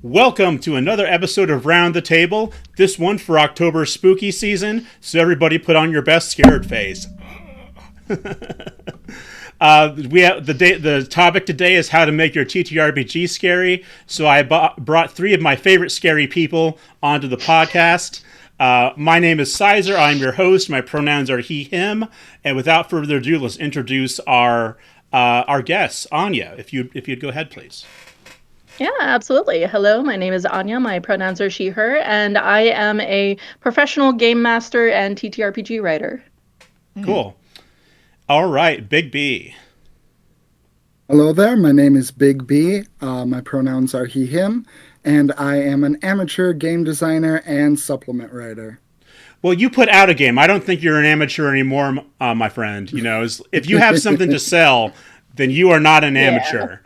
Welcome to another episode of Round the Table, this one for October spooky season, so everybody put on your best scared face. We have the topic today is how to make your ttrpg scary, so I brought three of my favorite scary people onto the podcast. My name is Syzer, I'm your host, my pronouns are he, him, and without further ado, let's introduce our guests. Anya, if you'd go ahead, please. Yeah, absolutely. Hello, my name is Anya. My pronouns are she, her, and I am a professional game master and TTRPG writer. Cool. All right, Big B. Hello there, my name is Big B. My pronouns are he, him, and I am an amateur game designer and supplement writer. Well, you put out a game. I don't think you're an amateur anymore, my friend. You know, if you have something to sell, then you are not an amateur.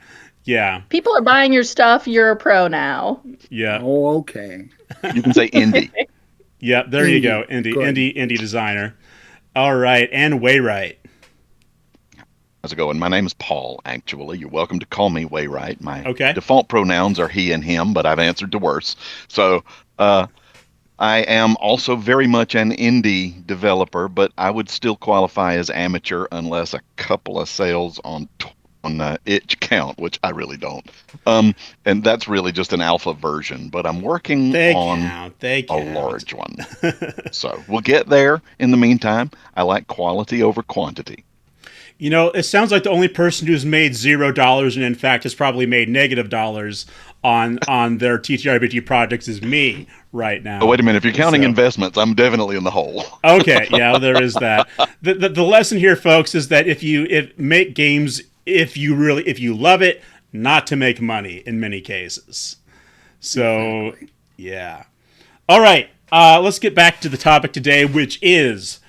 Yeah. People are buying your stuff. You're a pro now. Yeah. Oh, okay. You can say indie. Yeah, there you go. Indie designer. All right, and Waywright. How's it going? My name is Paul, actually. You're welcome to call me Waywright. My default pronouns are he and him, but I've answered to worse. So I am also very much an indie developer, but I would still qualify as amateur unless a couple of sales on itch count, which I really don't. And that's really just an alpha version, but I'm working on a large one. So we'll get there. In the meantime, I like quality over quantity. You know, it sounds like the only person who's made $0 and in fact has probably made $- on their TTRPG projects is me right now. Oh, wait a minute. If you're counting investments, I'm definitely in the hole. Okay, yeah, there is that. The lesson here, folks, is that if make games, if you love it, not to make money in many cases. So, exactly. Yeah. All right, let's get back to the topic today, which is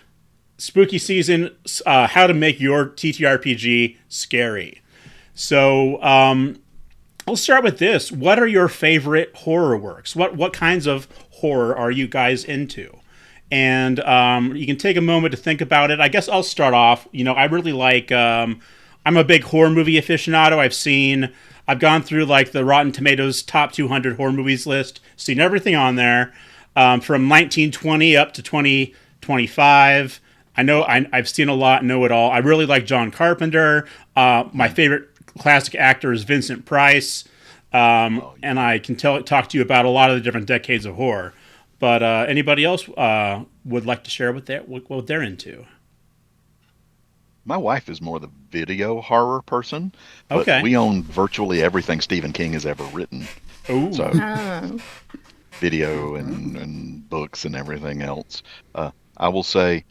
spooky season, how to make your TTRPG scary. So, I'll start with this. What are your favorite horror works? What kinds of horror are you guys into? And you can take a moment to think about it. I guess I'll start off. You know, I really like... I'm a big horror movie aficionado. I've gone through like the Rotten Tomatoes top 200 horror movies list, seen everything on there, from 1920 up to 2025. I've seen a lot, know it all. I really like John Carpenter. My favorite classic actor is Vincent Price, and I can talk to you about a lot of the different decades of horror. But anybody else would like to share what they're into? My wife is more the video horror person, but we own virtually everything Stephen King has ever written. Ooh. So video and books and everything else. I will say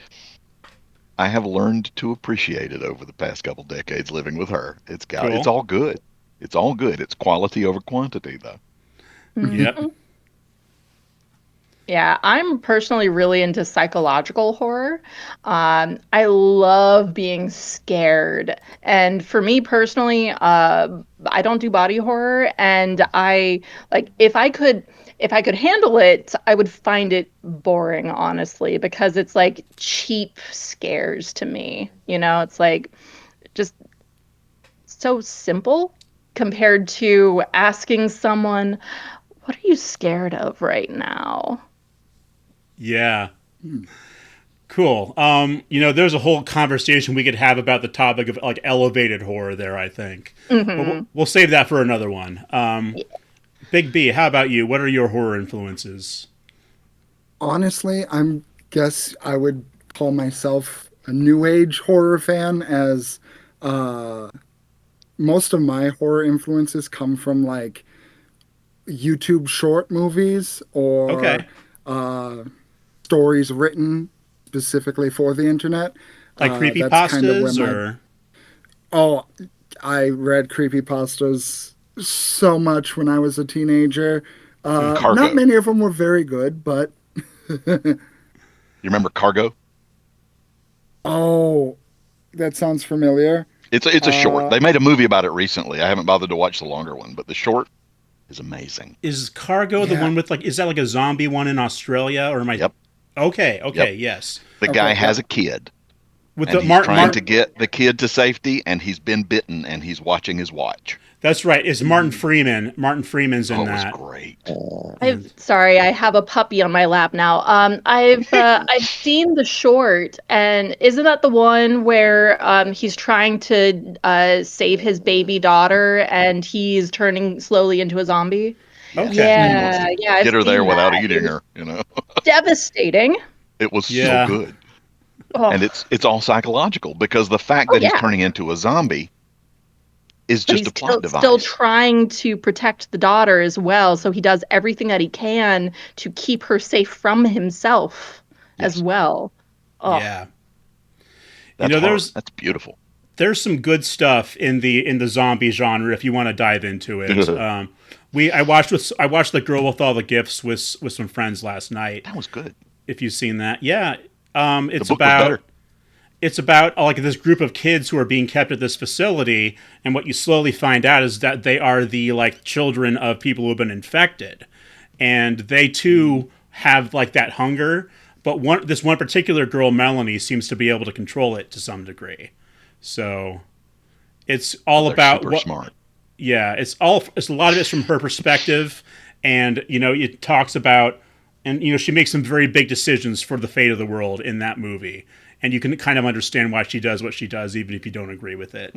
I have learned to appreciate it over the past couple decades living with her. It's all good. It's all good. It's quality over quantity, though. Yep. Yeah, I'm personally really into psychological horror. I love being scared. And for me personally, I don't do body horror. And if I could handle it, I would find it boring, honestly, because it's like cheap scares to me. You know, it's like just so simple compared to asking someone, what are you scared of right now? Yeah. Cool. You know, there's a whole conversation we could have about the topic of like elevated horror there, I think. Mm-hmm. But we'll save that for another one. Big B, how about you? What are your horror influences? Honestly, guess I would call myself a new age horror fan, as most of my horror influences come from like YouTube short movies or stories written specifically for the internet. Like creepypastas or? I read creepypastas so much when I was a teenager. Not many of them were very good, but... You remember Cargo? Oh, that sounds familiar. It's a short. They made a movie about it recently. I haven't bothered to watch the longer one, but the short is amazing. Is Cargo the one with is that like a zombie one in Australia, or am I? Yep. Okay, yep. Yes. The guy has a kid, with And the he's trying to Martin. get the kid to safety, and he's been bitten, and he's watching his watch. That's right. It's Martin Freeman. Martin Freeman's in Oh, it was that. great. Sorry, I have a puppy on my lap now. I've seen the short, and isn't that the one where he's trying to save his baby daughter, and he's turning slowly into a zombie? Yes, Okay. and he wants Yeah, to yeah, I've get her there seen without that. It eating was her. You know, devastating. it was so Yeah. good, and Oh, it's all psychological because the fact oh that he's yeah. turning into a zombie is But just he's a plot still device. trying to protect the daughter as well, so he does everything that he can to keep her safe from himself as Yes, well. Oh, Yeah. You that's know, horror. That's beautiful. there's some good stuff in the zombie genre if you want to dive into it. That I watched The Girl with All the Gifts with some friends last night. was good. If you've seen that, yeah. The book was better. It's about like this group of kids who are being kept at this facility, and what you slowly find out is that they are the like children of people who have been infected, and they too have like that hunger. But this one particular girl, Melanie, seems to be able to control it to some degree. So it's all They're about super what. smart. Yeah, it's a lot of it's from her perspective, and it talks about, and she makes some very big decisions for the fate of the world in that movie, and you can kind of understand why she does what she does, even if you don't agree with it.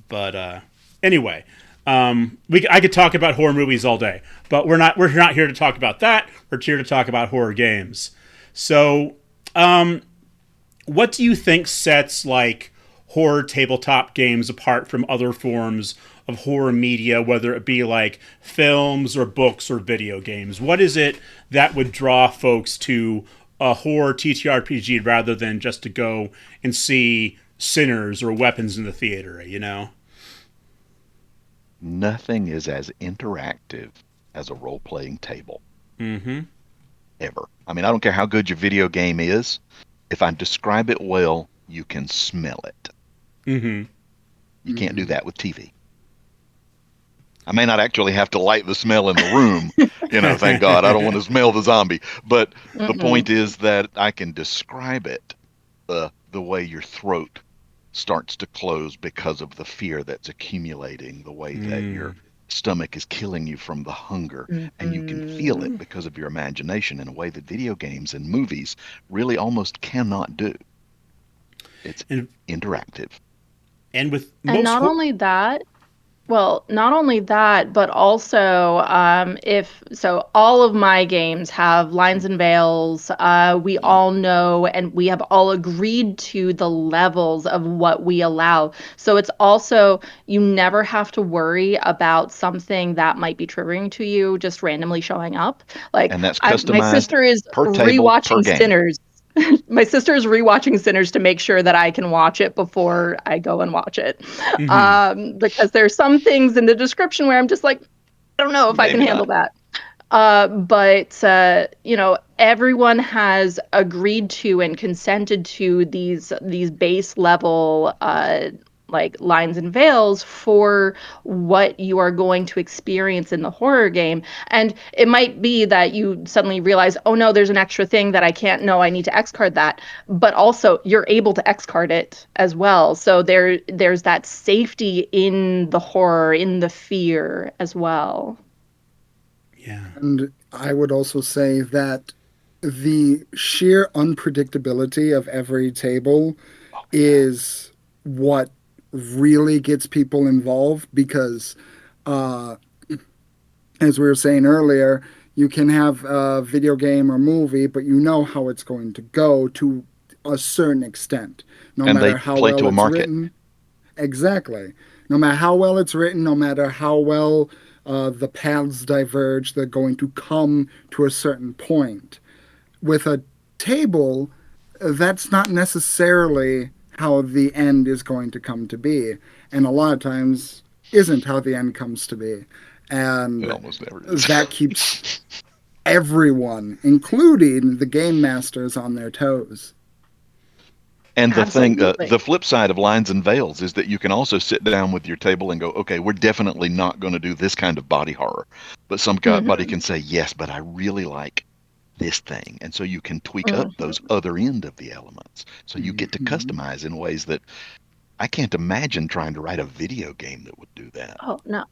But anyway, I could talk about horror movies all day, but we're not here to talk about that. We're here to talk about horror games. So, what do you think sets like horror tabletop games apart from other forms of horror media, whether it be like films or books or video games? What is it that would draw folks to a horror TTRPG rather than just to go and see Sinners or Weapons in the theater, Nothing is as interactive as a role-playing table. Mm-hmm. Ever. I mean, I don't care how good your video game is. If I describe it well, you can smell it. Mm-hmm. You can't do that with TV. I may not actually have to light the smell in the room, thank God. I don't want to smell the zombie. But the point is that I can describe it the way your throat starts to close because of the fear that's accumulating, the way that your stomach is killing you from the hunger, and you can feel it because of your imagination in a way that video games and movies really almost cannot do. It's interactive. And with and most not only that, but also all of my games have lines and veils. We all know and we have all agreed to the levels of what we allow. So it's also, you never have to worry about something that might be triggering to you just randomly showing up. Like And that's my customized sister is per table, per rewatching game. Sinners. My sister is rewatching Sinners to make sure that I can watch it before I go and watch it. Because there's some things in the description where I'm just like, I don't know if I can Maybe handle not. that. But everyone has agreed to and consented to these base level like lines and veils for what you are going to experience in the horror game. And it might be that you suddenly realize, oh no, there's an extra thing that I can't know, I need to X card that. But also you're able to X card it as well. So there's that safety in the horror, in the fear as well. Yeah. And I would also say that the sheer unpredictability of every table is what really gets people involved because, as we were saying earlier, you can have a video game or movie, but you know how it's going to go to a certain extent, no And they matter how play well to a it's market. written. Exactly. No matter how well it's written, no matter how well the paths diverge, they're going to come to a certain point. With a table, that's not necessarily how the end is going to come to be, and a lot of times isn't how the end comes to be. And It almost never is. that keeps everyone, including the game masters, on their toes. And Absolutely. the flip side of lines and veils is that you can also sit down with your table and go, okay, we're definitely not going to do this kind of body horror. But somebody can say, yes, but I really like this thing. And so you can tweak up those other end of the elements. So you get to customize in ways that I can't imagine trying to write a video game that would do that. Oh, no.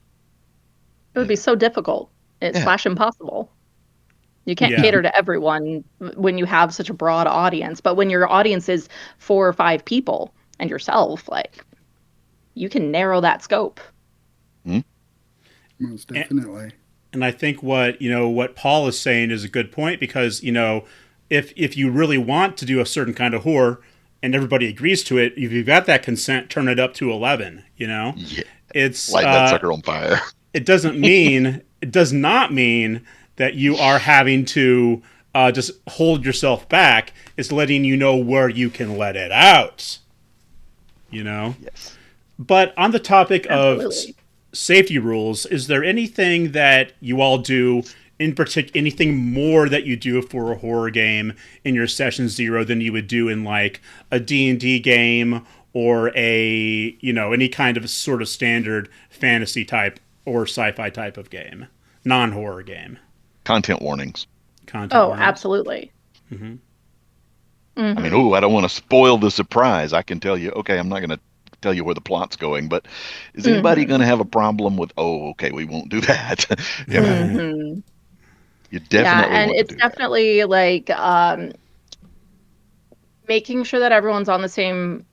It would be so difficult. It's slash impossible. You can't cater to everyone when you have such a broad audience. But when your audience is 4 or 5 people and yourself, like, you can narrow that scope. Most definitely. And I think what Paul is saying is a good point, because, if you really want to do a certain kind of horror and everybody agrees to it, if you've got that consent, turn it up to 11, Yeah. It's Light that sucker on fire. It does not mean that you are having to just hold yourself back. It's letting you know where you can let it out. Yes. But on the topic of safety rules, is there anything that you all do in particular, anything more that you do for a horror game in your session 0 than you would do in like a D&D game or any kind of sort of standard fantasy type or sci-fi type of game, non-horror game? Content warnings. Absolutely. I mean, I don't want to spoil the surprise. I can tell you, okay, I'm not going to tell you where the plot's going, but is anybody going to have a problem with, we won't do that? You definitely and want it's to do definitely like making sure that everyone's on the same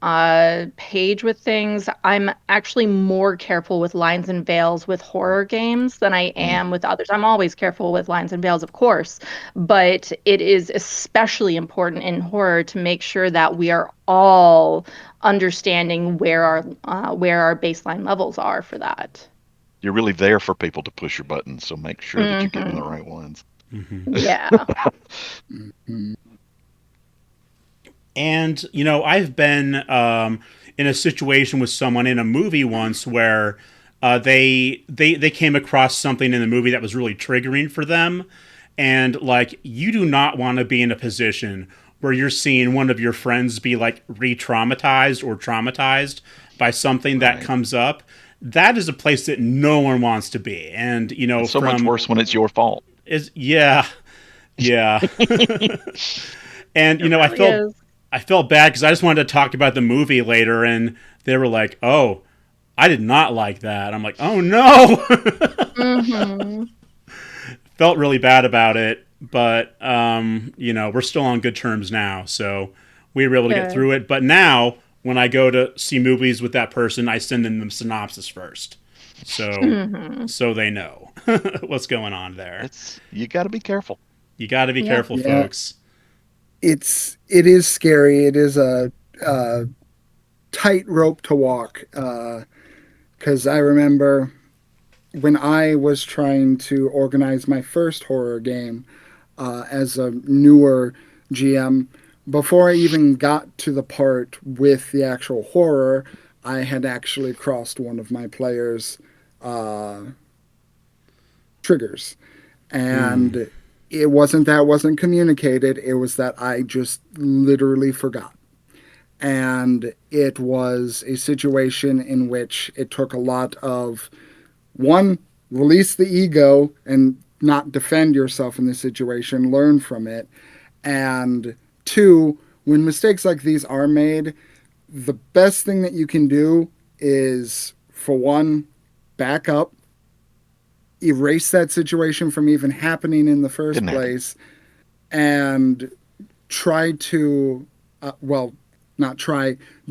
page with things. I'm actually more careful with lines and veils with horror games than I am with others. I'm always careful with lines and veils, of course, but it is especially important in horror to make sure that we are all understanding where our baseline levels are for that. You're really there for people to push your buttons, so make sure that you're getting the right ones. Yeah. And, I've been in a situation with someone in a movie once where they came across something in the movie that was really triggering for them. And, like, you do not want to be in a position where you're seeing one of your friends be, like, re-traumatized or traumatized by something that comes up. That is a place that no one wants to be. And, it's so much worse when it's your fault. Yeah. And, I felt bad because I just wanted to talk about the movie later, and they were like, "Oh, I did not like that." I'm like, "Oh no!" Felt really bad about it, but we're still on good terms now, so we were able to get through it. But now, when I go to see movies with that person, I send them the synopsis first, so they know what's going on there. You got to be careful. You got to be careful, folks. It is scary. It is a tightrope to walk. Because I remember when I was trying to organize my first horror game as a newer GM, before I even got to the part with the actual horror, I had actually crossed one of my players' triggers. And it wasn't that it wasn't communicated, it was that I just literally forgot. And it was a situation in which it took a lot of, one, release the ego and not defend yourself in the situation, learn from it. And 2, when mistakes like these are made, the best thing that you can do is, for one, back up, erase that situation from even happening in the first place, and try to,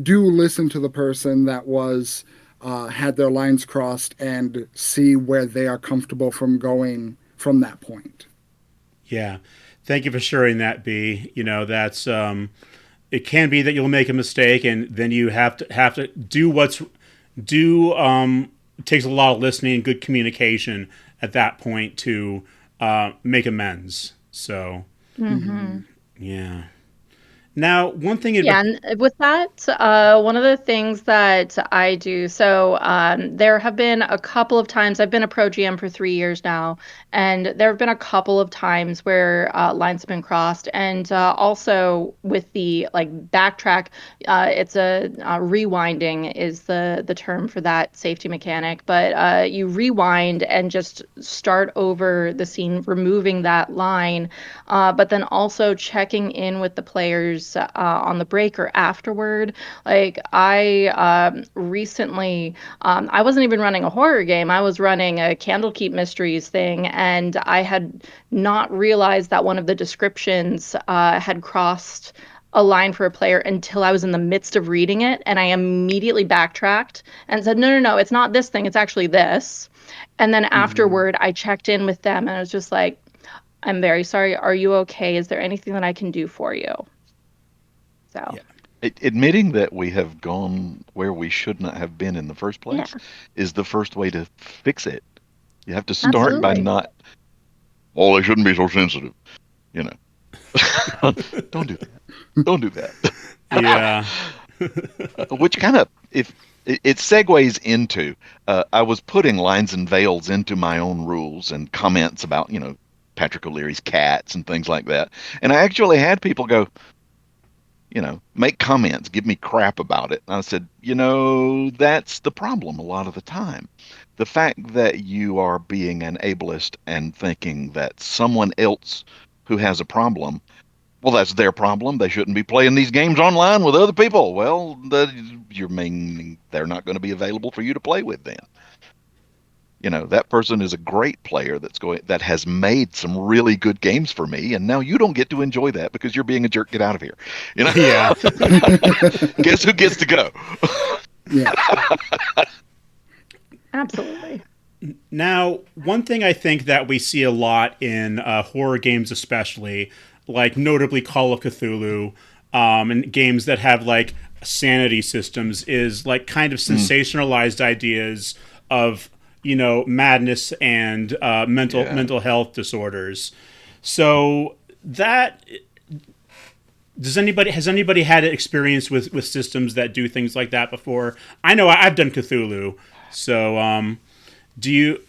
do listen to the person that was had their lines crossed and see where they are comfortable from going from that point. Yeah. Thank you for sharing that, B. That's it can be that you'll make a mistake, and then you have to do it takes a lot of listening and good communication at that point to make amends. So, yeah. Now, one thing Yeah, and with that, one of the things that I do, so there have been a couple of times, I've been a pro GM for 3 years now, and there have been a couple of times where lines have been crossed, and also with the like backtrack, it's rewinding is the term for that safety mechanic, but you rewind and just start over the scene, removing that line, but then also checking in with the players on the break or afterward. Like I recently, I wasn't even running a horror game. I was running a Candlekeep Mysteries thing, and I had not realized that one of the descriptions had crossed a line for a player until I was in the midst of reading it, and I immediately backtracked and said, "No, no, no, it's not this thing. It's actually this." And then Mhm. afterward, I checked in with them, and I was just like, "I'm very sorry. Are you okay? Is there anything that I can do for you?" So, yeah. Admitting that we have gone where we should not have been in the first yeah, place is the first way to fix it. You have to start by absolutely. not, oh, they shouldn't be so sensitive. You know, don't do that. Don't do that. Yeah. Which kind of, if it segues into, I was putting lines and veils into my own rules and comments about, Patrick O'Leary's cats and things like that. And I actually had people go, make comments, give me crap about it. And I said, that's the problem a lot of the time. The fact that you are being an ableist and thinking that someone else who has a problem, well, that's their problem. They shouldn't be playing these games online with other people. Well, you're meaning they're not going to be available for you to play with then. That person is a great player that has made some really good games for me, and now you don't get to enjoy that because you're being a jerk. Get out of here. You know, Yeah. guess who gets to go? Yeah. Absolutely. Now, one thing I think that we see a lot in horror games, especially, like notably Call of Cthulhu, and games that have like sanity systems, is like kind of Mm, sensationalized ideas of madness and mental yeah. mental health disorders. So that has anybody had experience with systems that do things like that before? I know I've done Cthulhu, so do you?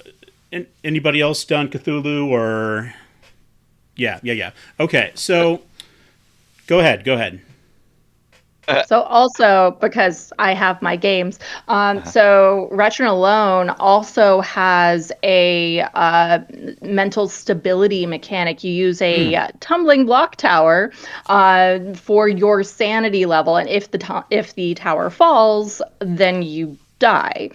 Anybody else done Cthulhu or? Yeah. Okay, so go ahead. Go ahead. So also because I have my games, Uh-huh. so Wretched and Alone also has a mental stability mechanic. You use a Mm, tumbling block tower for your sanity level, and if the tower falls, then you die.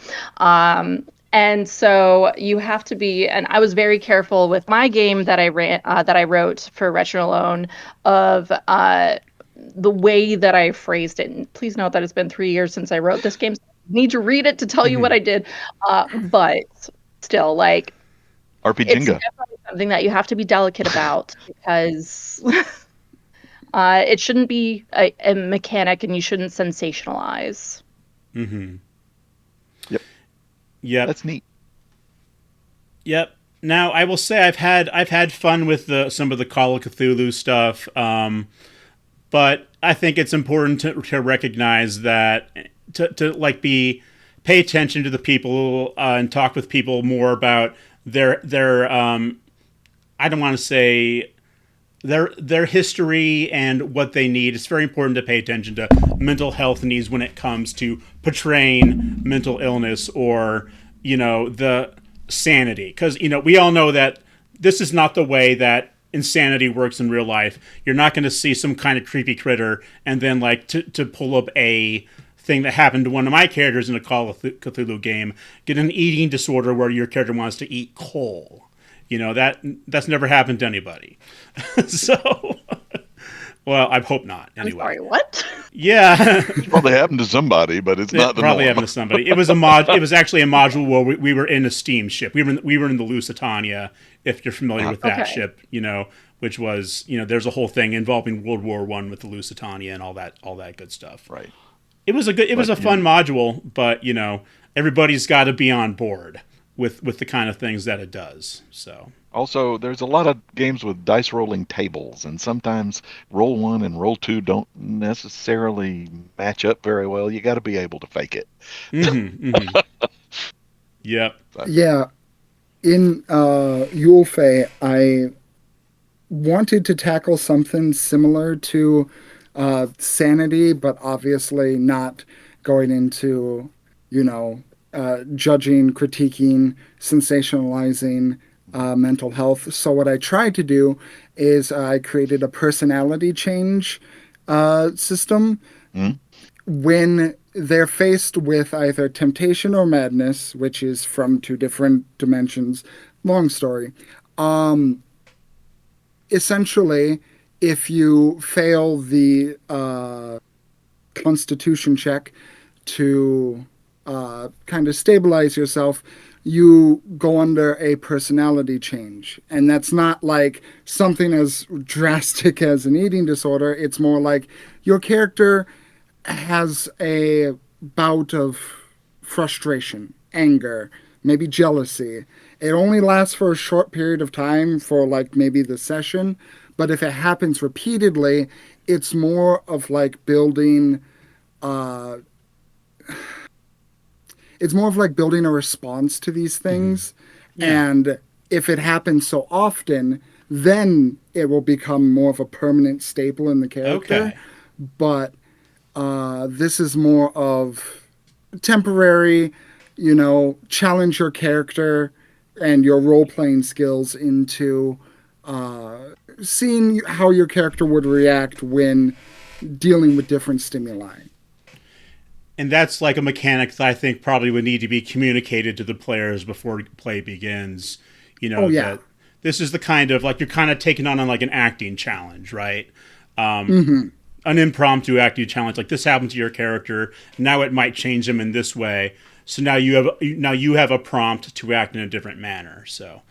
And so you have to be, and I was very careful with my game that that I wrote for Wretched and Alone of the way that I phrased it. And please note that it's been 3 years since I wrote this game. So I need to read it to tell you what Mhm. I did. But still, like, RP it's Jenga. definitely something that you have to be delicate about because it shouldn't be a mechanic and you shouldn't sensationalize. Mhm. Yep, Yep. that's neat. Yep. Now I will say I've had fun with some of the Call of Cthulhu stuff, but I think it's important to recognize that to like be pay attention to the people and talk with people more about their I don't want to say their history and what they need. It's very important to pay attention to mental health needs when it comes to portraying mental illness or the sanity, because we all know that this is not the way that insanity works in real life. You're not going to see some kind of creepy critter and then like to pull up a thing that happened to one of my characters in a Call of Cthulhu game, get an eating disorder where your character wants to eat coal. That's never happened to anybody. So, well, I hope not. I'm Anyway, sorry, what? yeah, It's probably happened to somebody, but it's not it the probably norm. happened to somebody. It was a mod. It was actually a module where we were in a steam ship. We were in the Lusitania. If you're familiar with that Okay. ship, which was there's a whole thing involving World War One with the Lusitania and all that good stuff. Right. It was But a fun module, but everybody's got to be on board. with the kind of things that it does. So Also, there's a lot of games with dice rolling tables, and sometimes roll one and roll two don't necessarily match up very well. You got to be able to fake it. yep. So, Yeah, in Yulfe, I wanted to tackle something similar to sanity, but obviously not going into, judging, critiquing, sensationalizing mental health. So, what I tried to do is I created a personality change system mm, when they're faced with either temptation or madness, which is from two different dimensions. Long story. Essentially, if you fail the constitution check to kind of stabilize yourself, you go under a personality change. And that's not like something as drastic as an eating disorder. It's more like your character has a bout of frustration, anger, maybe jealousy. It only lasts for a short period of time for like maybe the session, but if it happens repeatedly, it's more of like building uh it's more of like building a response to these things. Yeah. And if it happens so often, then it will become more of a permanent staple in the character. Okay. But this is more of temporary, challenge your character and your role playing skills into seeing how your character would react when dealing with different stimuli. And that's like a mechanic that I think probably would need to be communicated to the players before play begins. Oh, yeah. That this is the kind of like you're kind of taking on like an acting challenge, right? An impromptu acting challenge. Like this happened to your character. Now it might change them in this way. So now you have a prompt to act in a different manner. So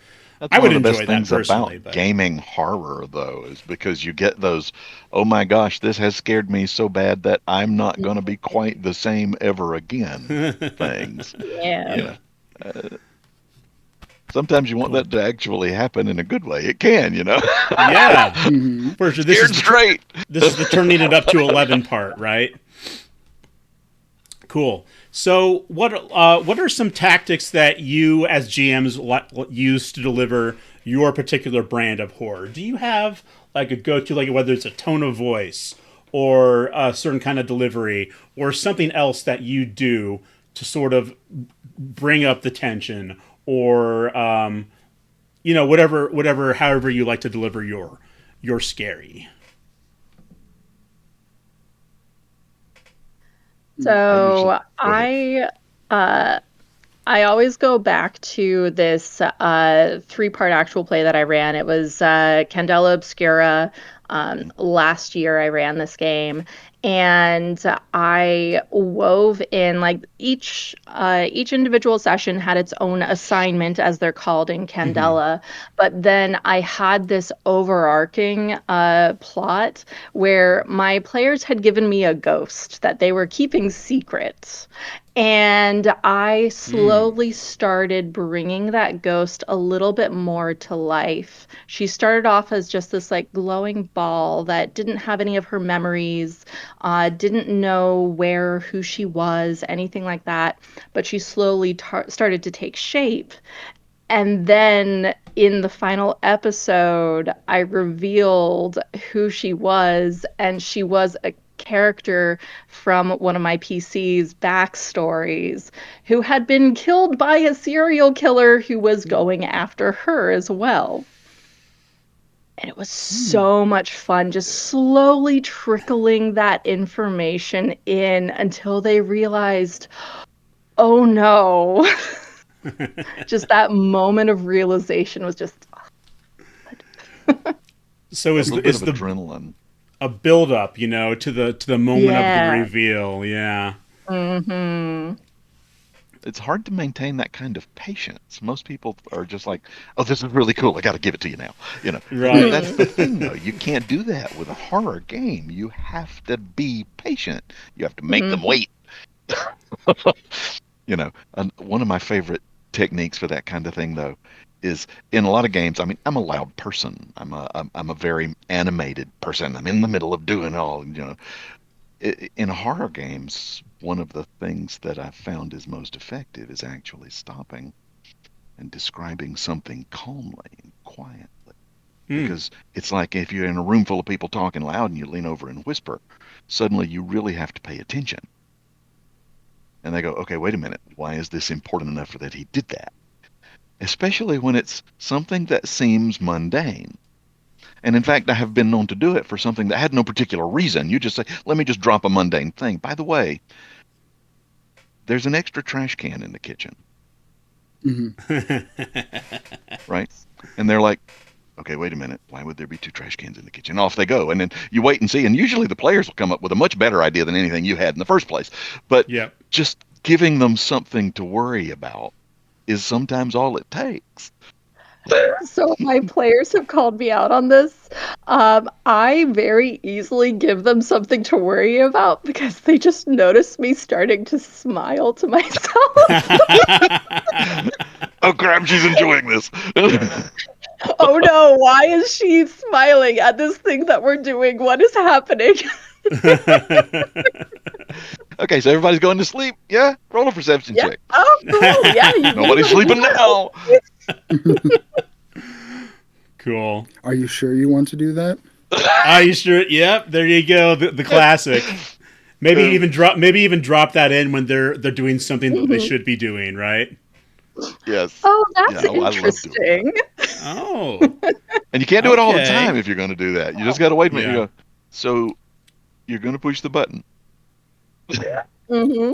that's I one would of the best enjoy that things about personally. But gaming horror, though, is because you get those, oh my gosh, this has scared me so bad that I'm not going to be quite the same ever again things. Yeah. You yeah, know, sometimes you want cool. that to actually happen in a good way. It can, Yeah, Hmm. for sure. Scared straight. This is the turning it up to 11 part, right? Cool. So, what are some tactics that you, as GMs, use to deliver your particular brand of horror? Do you have like a go-to, like whether it's a tone of voice or a certain kind of delivery or something else that you do to sort of bring up the tension or however you like to deliver your scary. I usually So go ahead. uh I always go back to this three-part actual play that I ran. It was Candela Obscura. Last year I ran this game, and I wove in like each individual session had its own assignment, as they're called in Candela. But then I had this overarching plot where my players had given me a ghost that they were keeping secret. And I slowly started bringing that ghost a little bit more to life. She started off as just this like glowing ball that didn't have any of her memories, didn't know who she was, anything like that. But she slowly started to take shape. And then in the final episode, I revealed who she was, and she was a character from one of my PC's backstories who had been killed by a serial killer who was going after her as well. And it was so much fun just slowly trickling that information in until they realized, oh no. Just that moment of realization was just So A little bit is of the adrenaline. a build up, to the moment of the yeah. reveal. Yeah. Mhm. It's hard to maintain that kind of patience. Most people are just like, "Oh, this is really cool. I got to give it to you now." And Right. that's the thing, though. You can't do that with a horror game. You have to be patient. You have to make them Mhm. wait. And one of my favorite techniques for that kind of thing, though, is in a lot of games. I mean, I'm a loud person. I'm a very animated person. I'm in the middle of doing all, In horror games, one of the things that I've found is most effective is actually stopping and describing something calmly and quietly. Because it's like if you're in a room full of people talking loud and you lean over and whisper, suddenly you really have to pay attention. And they go, okay, wait a minute. Why is this important enough for that he did that? Especially when it's something that seems mundane. And in fact, I have been known to do it for something that had no particular reason. You just say, let me just drop a mundane thing. By the way, there's an extra trash can in the kitchen. Right? And they're like, okay, wait a minute. Why would there be 2 trash cans in the kitchen? Off they go. And then you wait and see. And usually the players will come up with a much better idea than anything you had in the first place. But just giving them something to worry about is sometimes all it takes. So my players have called me out on this. I very easily give them something to worry about because they just notice me starting to smile to myself. Oh crap, she's enjoying this. Oh no, why is she smiling at this thing that we're doing? What is happening? Okay, so everybody's going to sleep. Yeah, roll a perception check. Oh, cool. Yeah, nobody's sleeping now. Cool. Are you sure you want to do that? Are you sure? Yep. There you go. The classic. Maybe even drop that in when they're doing something that they should be doing, right? Yes. Oh, that's interesting. Oh. And you can't do it all the time if you're going to do that. You just got to wait a minute. Yeah. You go, so you're going to push the button.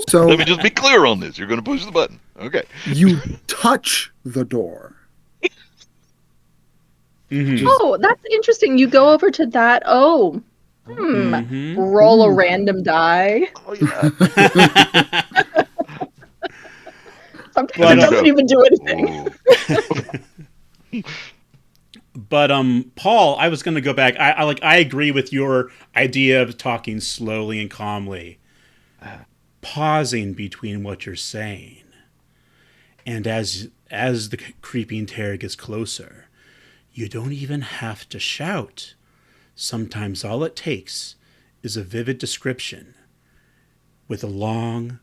So let me just be clear on this. You're going to push the button. Okay. You touch the door. Oh, that's interesting. You go over to that. Oh, roll a random die. Oh, yeah. Sometimes it doesn't even do anything. But Paul, I was going to go back. I agree with your idea of talking slowly and calmly, pausing between what you're saying, and as the creeping terror gets closer, you don't even have to shout. Sometimes all it takes is a vivid description with a long,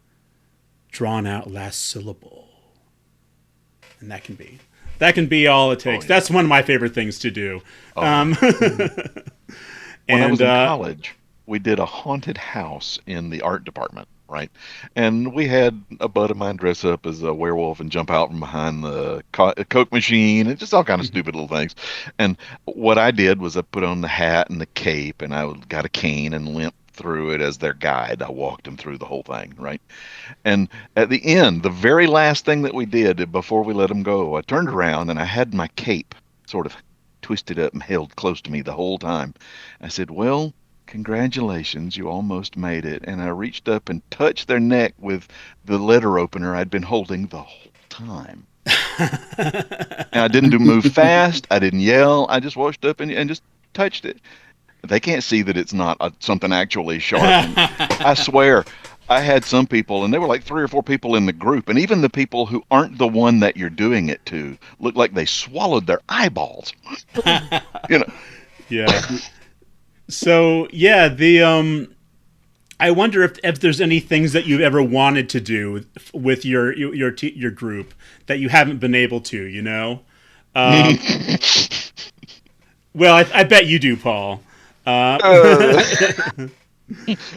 drawn-out last syllable, and that can be all it takes. That's one of my favorite things to do. When I was in college, we did a haunted house in the art department, right? And we had a bud of mine dress up as a werewolf and jump out from behind the Coke machine and just all kind of stupid little things. And what I did was I put on the hat and the cape, and I got a cane and limped through it as their guide. I walked them through the whole thing, right? And at the end, the very last thing that we did before we let them go, I turned around and I had my cape sort of twisted up and held close to me the whole time. I said, well, congratulations, you almost made it. And I reached up and touched their neck with the letter opener I'd been holding the whole time. And I didn't move fast. I didn't yell. I just walked up and just touched it. They can't see that it's not something actually sharp. I swear, I had some people, and there were like 3 or 4 people in the group, and even the people who aren't the one that you're doing it to look like they swallowed their eyeballs. Yeah. So yeah, I wonder if there's any things that you've ever wanted to do with your group that you haven't been able to. Well, I bet you do, Paul. I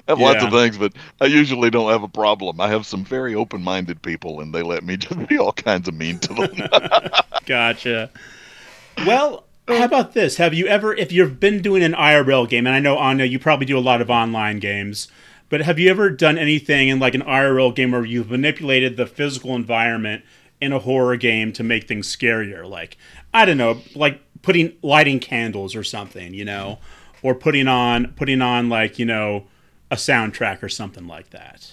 have lots of things, but I usually don't have a problem. I have some very open-minded people, and they let me just be all kinds of mean to them. Gotcha. Well, how about this? Have you ever, if you've been doing an IRL game, and I know, Anya, you probably do a lot of online games, but have you ever done anything in like an IRL game where you've manipulated the physical environment in a horror game to make things scarier? Like, I don't know, like lighting candles or something, or putting on like, a soundtrack or something like that.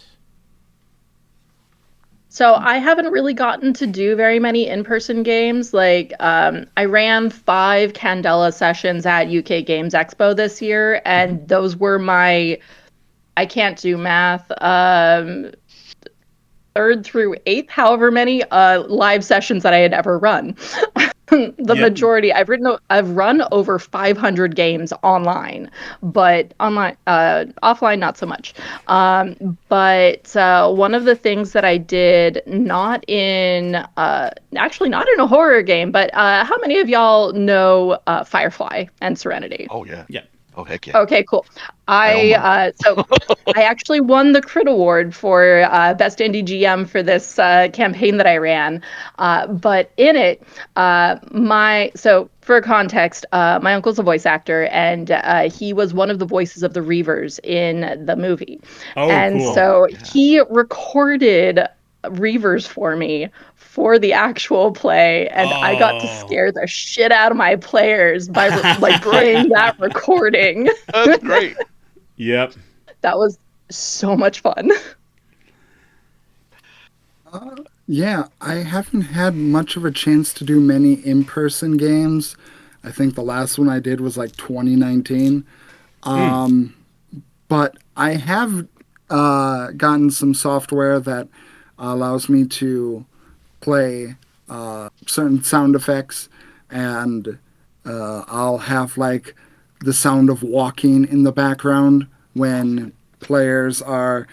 So I haven't really gotten to do very many in-person games. Like, I ran 5 Candela sessions at UK Games Expo this year, and those were I can't do math, 3rd through 8th, however many live sessions that I had ever run. The majority I've run over 500 games online, but offline not so much. But one of the things that I did, actually not in a horror game, but how many of y'all know Firefly and Serenity? Oh yeah. Yeah. Oh heck yeah. Okay, cool. I actually won the Crit Award for Best Indie GM for this campaign that I ran. But in it, for context, my uncle's a voice actor, and he was one of the voices of the Reavers in the movie. Oh, And cool. so he recorded Reavers for me for the actual play, and I got to Oh. scare the shit out of my players by playing that recording. That's great. Yep. That was so much fun. Yeah, I haven't had much of a chance to do many in-person games. I think the last one I did was like 2019. But I have gotten some software that allows me to play certain sound effects, and I'll have like the sound of walking in the background when players are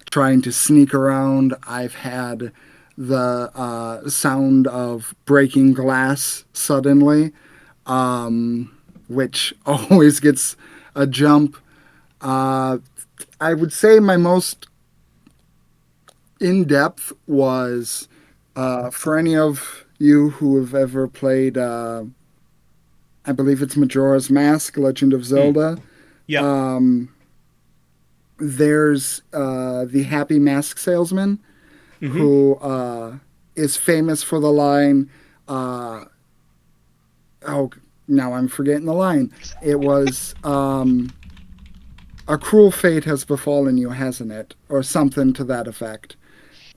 trying to sneak around. I've had the sound of breaking glass suddenly, which always gets a jump. Uh, I would say my most in depth was for any of you who have ever played, I believe it's Majora's Mask, Legend of Zelda. Yep. There's the Happy Mask Salesman, who is famous for the line, oh, now I'm forgetting the line. It was, a cruel fate has befallen you, hasn't it? Or something to that effect.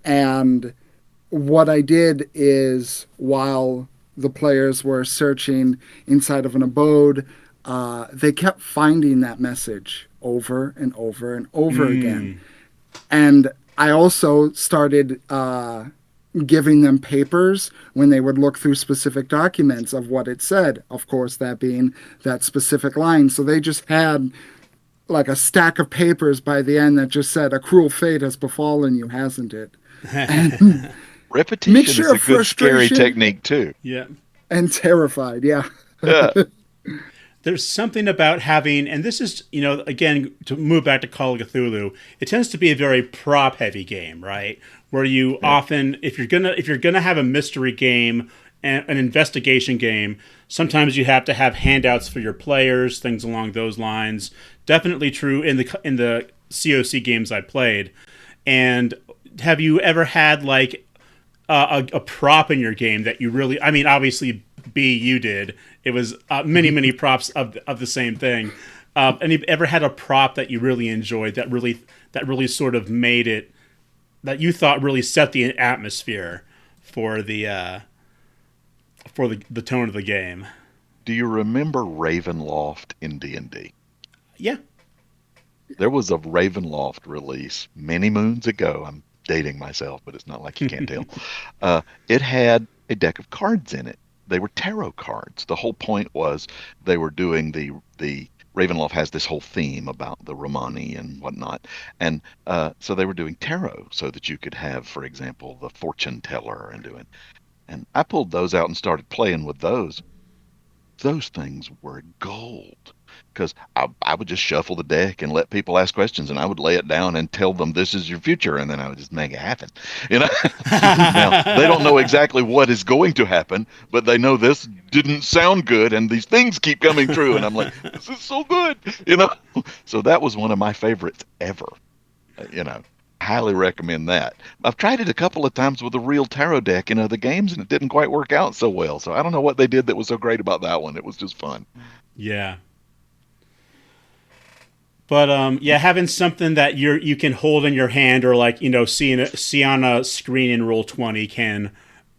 And what I did is, while the players were searching inside of an abode, they kept finding that message over and over and over again. And I also started giving them papers when they would look through specific documents of what it said. Of course, that being that specific line. So they just had like a stack of papers by the end that just said, "A cruel fate has befallen you, hasn't it?" And Repetition mixture is a of good scary frustration technique too. Yeah. and terrified. Yeah. Yeah. There's something about having, and this is, again, to move back to Call of Cthulhu, it tends to be a very prop heavy game, right? Where you often, if you're gonna have a mystery game, an investigation game, sometimes you have to have handouts for your players, things along those lines. Definitely true in the COC games I played. And have you ever had like a prop in your game that you really? I mean, obviously, you did. It was many props of the same thing. And you ever had a prop that you really enjoyed that really sort of made it, that you thought really set the atmosphere for the tone of the game? Do you remember Ravenloft in D&D? Yeah. There was a Ravenloft release many moons ago. I'm dating myself, but it's not like you can't tell. It had a deck of cards in it. They were tarot cards. The whole point was they were doing the Ravenloft has this whole theme about the Romani and whatnot, and so they were doing tarot so that you could have, for example, the fortune teller and doing. And I pulled those out and started playing with those. Those things were gold because I would just shuffle the deck and let people ask questions, and I would lay it down and tell them this is your future, and then I would just make it happen. You know, now they don't know exactly what is going to happen, but they know this didn't sound good, and these things keep coming true, and I'm like, this is so good, you know. So that was one of my favorites ever. You know, highly recommend that. I've tried it a couple of times with a real tarot deck in other games, and it didn't quite work out so well. So I don't know what they did that was so great about that one. It was just fun. Yeah. But yeah, having something that you can hold in your hand, or like see on a screen in Roll20 can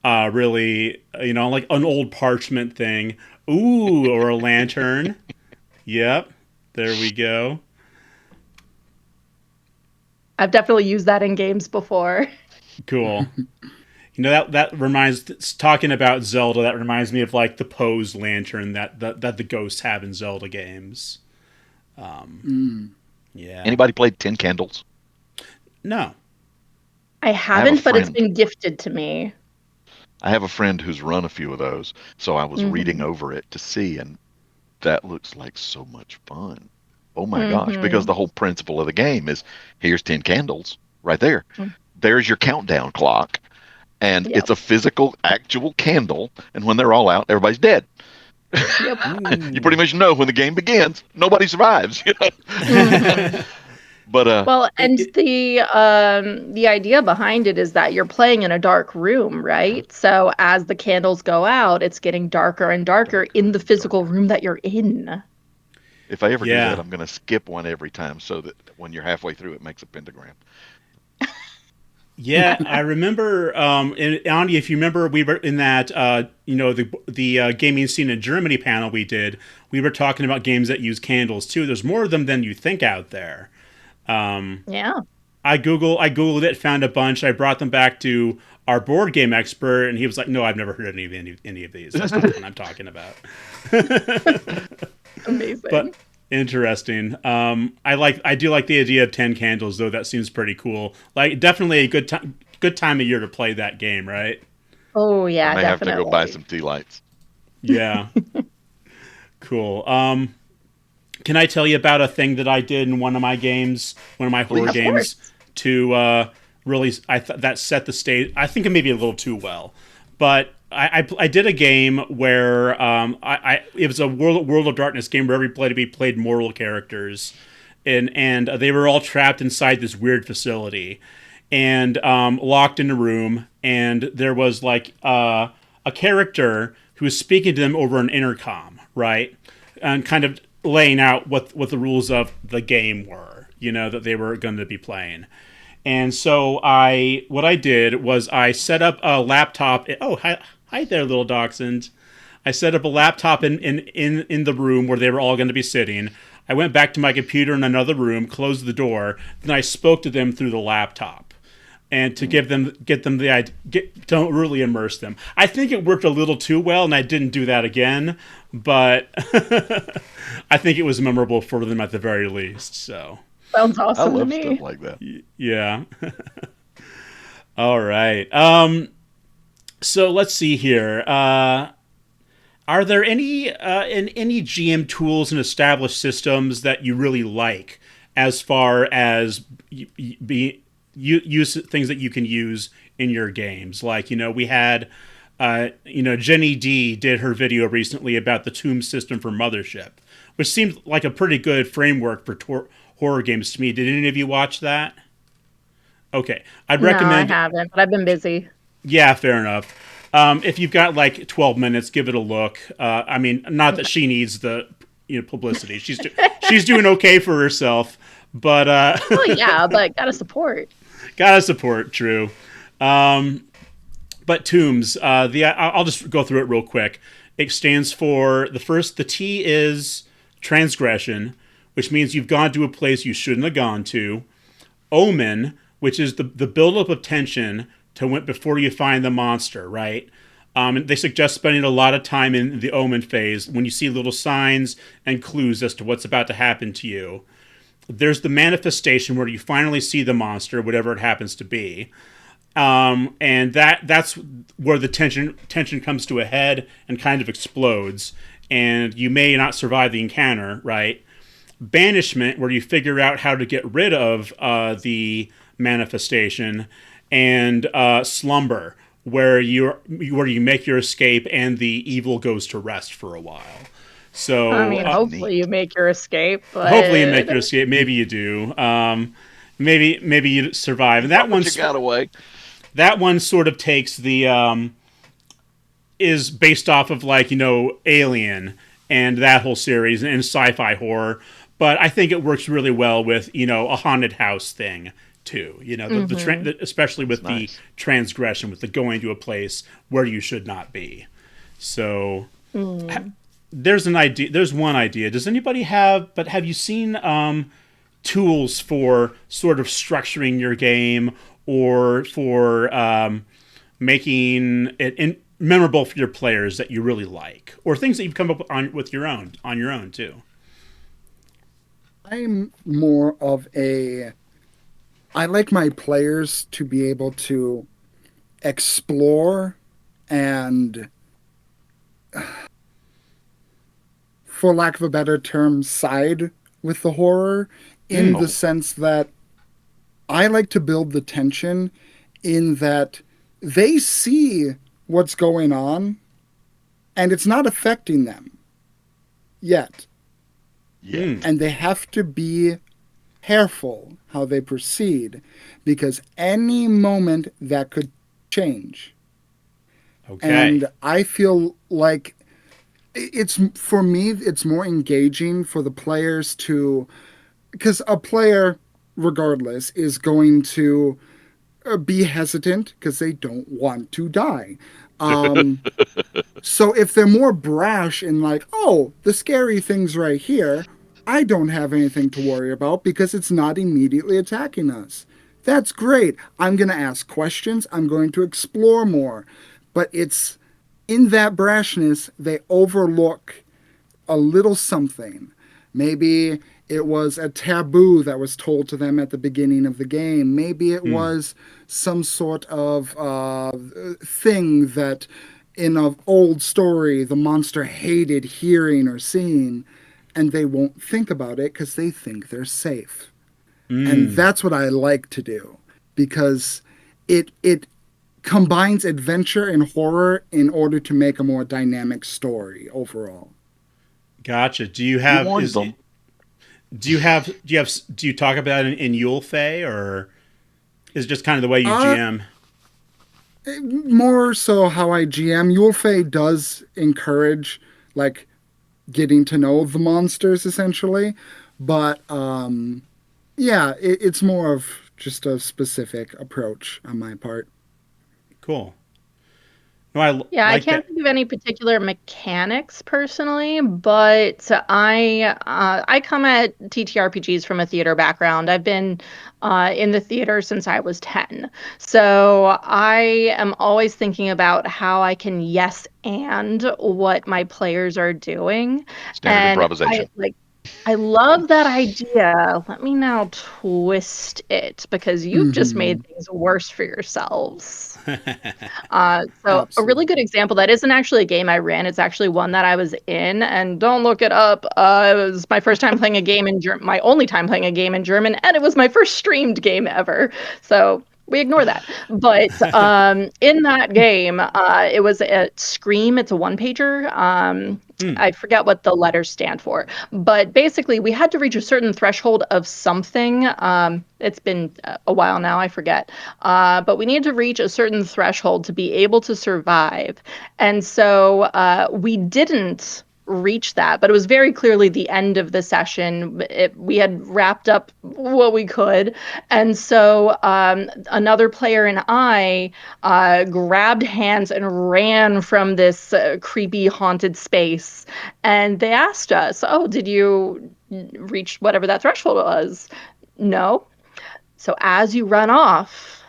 really, like an old parchment thing. Ooh, or a lantern. Yep, there we go. I've definitely used that in games before. Cool. That reminds talking about Zelda. That reminds me of like the pose lantern that the ghosts have in Zelda games. Yeah. Anybody played Ten Candles? No. I have a haven't, but it's friend. been gifted to me. I have a friend who's run a few of those, so I was reading Mhm. over it to see, and that looks like so much fun. Oh my gosh, because Mhm. the whole principle of the game is here's 10 candles right there. Mm. There's your countdown clock, and Yep. it's a physical, actual candle, and when they're all out, everybody's dead. Yep. You pretty Ooh. much know when the game begins, nobody survives, you know. Mhm. But Well, It, and it, the idea behind it is that you're playing in a dark room, right? So as the candles go out, it's getting darker and darker darker in the and physical darker. room that you're in. If I ever do that, yeah. I'm going to skip one every time so that when you're halfway through, it makes a pentagram. Yeah, I remember, and Andy, if you remember, we were in that, the gaming scene in Germany panel we did. We were talking about games that use candles too. There's more of them than you think out there. Yeah. I googled it, found a bunch. I brought them back to our board game expert, and he was like, "No, I've never heard any of these. That's not the one I'm talking about." But Amazing. interesting. I do like the idea of 10 candles though. That seems pretty cool. Like definitely a good time of year to play that game, right? Oh I yeah, may have to go buy definitely. some tea lights. Yeah, cool. Can I tell you about a thing that I did in one of my games, one of my horror Of Please. games, course. to really that set the stage? I think maybe a little too well, but I did a game where it was a World of Darkness game where everybody played mortal characters, and they were all trapped inside this weird facility, and locked in a room, and there was like a character who was speaking to them over an intercom, right, and kind of laying out what the rules of the game were, that they were going to be playing. And so what I did was I set up a laptop. Oh, hi there, little dachshund. I set up a laptop in the room where they were all going to be sitting. I went back to my computer in another room, closed the door, then I spoke to them through the laptop, and to get them the idea, don't really immerse them. I think it worked a little too well, and I didn't do that again. But I think it was memorable for them at the very least. So Sounds I awesome to love stuff me. like that. yeah. All right. So let's see here. Are there any GM tools and established systems that you really like, as far as use things that you can use in your games? Like we had, Jenny D did her video recently about the Tomb system for Mothership, which seemed like a pretty good framework for horror games to me. Did any of you watch that? Okay, I'd No, I recommend. haven't, but I've been busy. Yeah, fair enough. If you've got like 12 minutes, give it a look. I mean, not that she needs the publicity. She's doing okay for herself, but Well, yeah, but gotta support. gotta support. True. But Tombs, I'll just go through it real quick. It stands for the T is transgression, which means you've gone to a place you shouldn't have gone to. Omen, which is the buildup of tension before you find the monster, right? And they suggest spending a lot of time in the omen phase when you see little signs and clues as to what's about to happen to you. There's the manifestation where you finally see the monster, whatever it happens to be. And that's where the tension comes to a head and kind of explodes, and you may not survive the encounter, right? Banishment, where you figure out how to get rid of the manifestation, and slumber, where you make your escape and the evil goes to rest for a while. I So mean, Oh, hopefully you neat. make your escape, hopefully you make but your escape. Maybe you do. Maybe you survive. And But you got away. that one sort of takes the is based off of like Alien and that whole series and sci-fi horror, but I think it works really well with a haunted house thing too. hmm Especially That's with the nice. transgression, with the going to a place where you should not be. So mm. there's an idea. There's one idea. Does anybody have? But have you seen tools for sort of structuring your game or for making it memorable for your players that you really like, or things that you've come up with on your own too. I'm more of a. I like my players to be able to explore and, for lack of a better term, side with the horror in the sense that I like to build the tension in that they see what's going on and it's not affecting them yet. Yeah. And they have to be careful how they proceed because any moment that could change. Okay. And I feel like it's for me, it's more engaging for the players to, because a player, regardless, is going to be hesitant because they don't want to die. Um, so if they're more brash and like, oh, the scary thing's right here, I don't have anything to worry about because it's not immediately attacking us. That's great. I'm going to ask questions. I'm going to explore more. But it's in that brashness, they overlook a little something. Maybe it was a taboo that was told to them at the beginning of the game. Maybe it was some sort of thing that in an old story the monster hated hearing or seeing, and they won't think about it because they think they're safe. And that's what I like to do because it combines adventure and horror in order to make a more dynamic story overall. Gotcha. Do you You have warned them. do you talk about it in Yule Fey, or is it just kind of the way you Uh, GM? More so how I GM. Yulfe does encourage like getting to know the monsters essentially, but yeah, it's more of just a specific approach on my part. Cool. No, I Yeah, I like can't that. think of any particular mechanics personally, but I come at TTRPGs from a theater background. I've been in the theater since I was 10. So I am always thinking about how I can yes and what my players are doing. Standard And improvisation. I love that idea. Let me now twist it because you've just Hmm. made things worse for yourselves. So a really good Absolutely. example that isn't actually a game I ran. It's actually one that I was in, and don't look it up. It was my first time playing a game in German, my only time playing a game in German, and it was my first streamed game ever. So we ignore that. But in that game, it was a Scream. It's a one pager. I forget what the letters stand for, but basically, we had to reach a certain threshold of something. It's been a while now, I forget. But we needed to reach a certain threshold to be able to survive. And so we didn't reach that, but it was very clearly the end of the session. We had wrapped up what we could. And so another player and I grabbed hands and ran from this creepy haunted space. And they asked us, oh, did you reach whatever that threshold was? No. So as you run off,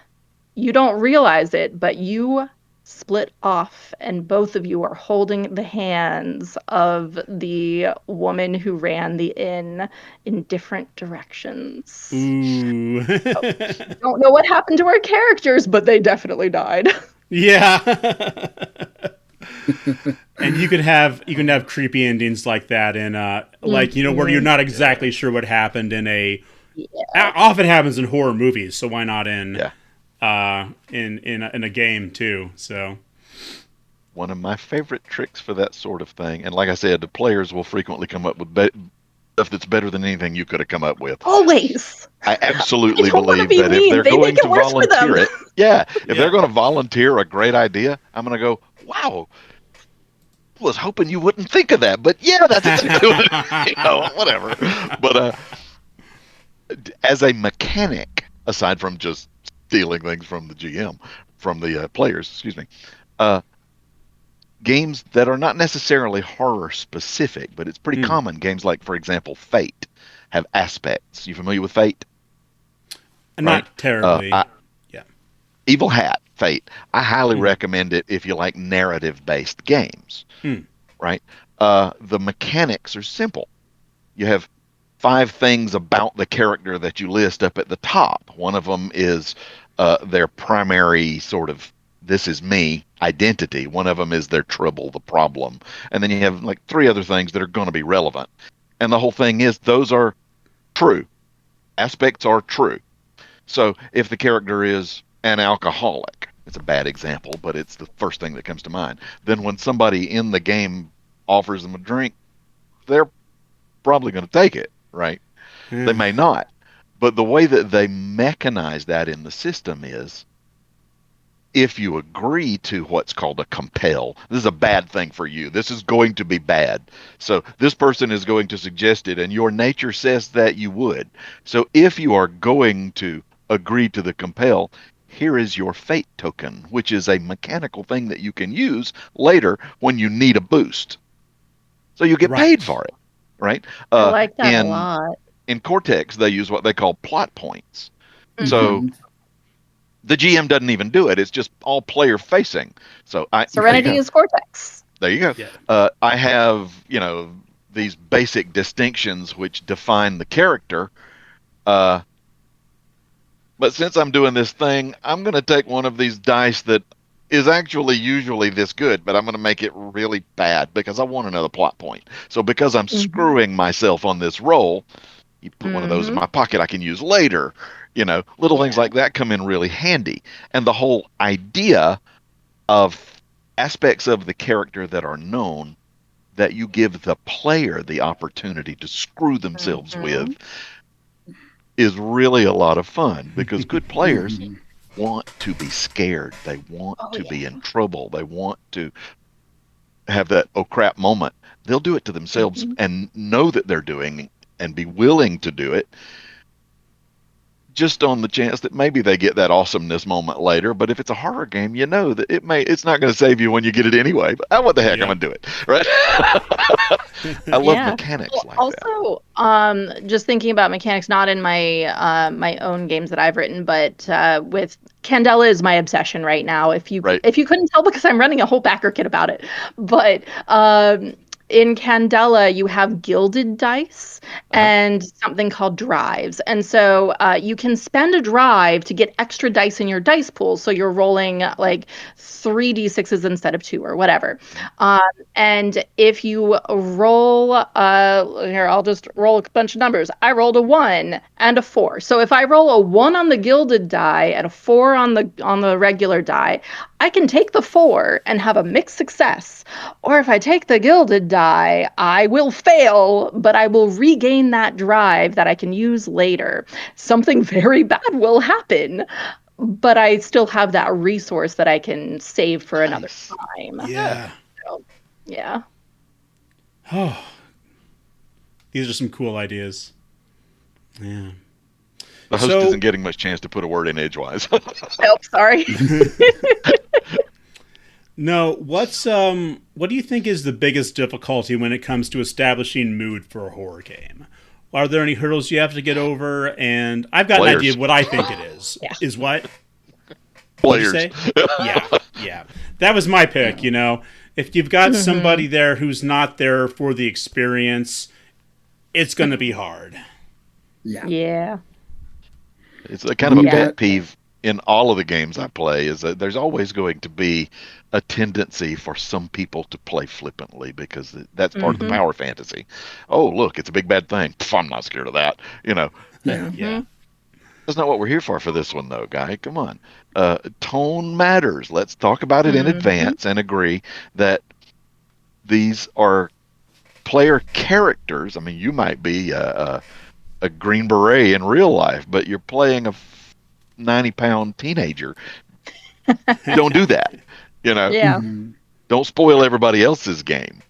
you don't realize it, but you split off, and both of you are holding the hands of the woman who ran the inn in different directions. Ooh. Don't know what happened to our characters, but they definitely died. Yeah. And you can have creepy endings like that in like where you're Mhm. not Yeah. exactly sure what happened in a Yeah. often happens in horror movies, so why not Yeah. in a game too. So One of my favorite tricks for that sort of thing, and like I said, the players will frequently come up with stuff that's better than anything you could have come up with. Always. I I absolutely don't want to believe be that if mean. they're They make going it to worse for them. volunteer it, yeah, if they're yeah. going to volunteer a great idea, I'm going to go, wow, I was hoping you wouldn't think of that, but yeah, that's exactly what whatever. But as a mechanic, aside from just stealing things from the GM, from the players, excuse me, uh, games that are not necessarily horror specific, but it's pretty Mm. common. Games like, for example, Fate have aspects. You familiar with Fate? Right? Not terribly. I, Yeah. Evil Hat, Fate. I highly recommend it if you like narrative-based games, right? The mechanics are simple. You have 5 things about the character that you list up at the top. One of them is their primary sort of "this is me" identity. One of them is their trouble, the problem, and then you have like 3 other things that are going to be relevant. And the whole thing is those are true. Aspects are true. So if the character is an alcoholic, it's a bad example, but it's the first thing that comes to mind. Then when somebody in the game offers them a drink, they're probably going to take it, right? They may not. But the way that they mechanize that in the system is if you agree to what's called a compel, this is a bad thing for you. This is going to be bad. So this person is going to suggest it, and your nature says that you would. So if you are going to agree to the compel, here is your fate token, which is a mechanical thing that you can use later when you need a boost. So you get paid for it, right? I like that a lot. In Cortex, they use what they call plot points. So the GM doesn't even do it. It's just all player facing. So Serenity is Cortex. There you go. Yeah. I have, these basic distinctions which define the character. But since I'm doing this thing, I'm going to take one of these dice that is actually usually this good, but I'm going to make it really bad because I want another plot point. So because I'm screwing myself on this roll, you put one of those in my pocket I can use later. Little things like that come in really handy. And the whole idea of aspects of the character that are known that you give the player the opportunity to screw themselves with is really a lot of fun because good players want to be scared. They want to be in trouble. They want to have that oh crap moment. They'll do it to themselves and know that they're doing and be willing to do it just on the chance that maybe they get that awesomeness moment later. But if it's a horror game, that it's not going to save you when you get it anyway. But what the heck, I'm going to do it, right? I love mechanics like that. Also, just thinking about mechanics, not in my my own games that I've written, but with Candela is my obsession right now. If you couldn't tell, because I'm running a whole backer kit about it, but in Candela, you have gilded dice and something called drives. And so you can spend a drive to get extra dice in your dice pool. So you're rolling like 3d6s instead of 2 or whatever. And if you roll, here, I'll just roll a bunch of numbers. I rolled a 1 and a 4. So if I roll a 1 on the gilded die and a 4 on the regular die, I can take the 4 and have a mixed success. Or if I take the gilded die, I will fail, but I will regain that drive that I can use later. Something very bad will happen, but I still have that resource that I can save for another time. Yeah. So, yeah. Oh, these are some cool ideas. Yeah. The host isn't getting much chance to put a word in edgewise. Nope, sorry. No, what do you think is the biggest difficulty when it comes to establishing mood for a horror game? Are there any hurdles you have to get over? And I've got an idea of what I think it is. Is what? Players. What'd you say? Yeah. That was my pick, If you've got somebody there who's not there for the experience, it's going to be hard. Yeah. It's a kind of a pet peeve in all of the games I play is that there's always going to be a tendency for some people to play flippantly because that's part of the power fantasy. Oh, look, it's a big bad thing. Pff, I'm not scared of that. Yeah. That's not what we're here for this one, though, guy. Come on. Tone matters. Let's talk about it in advance and agree that these are player characters. I mean, you might be a Green Beret in real life, but you're playing a 90-pound teenager. Don't do that. Yeah. Don't spoil everybody else's game.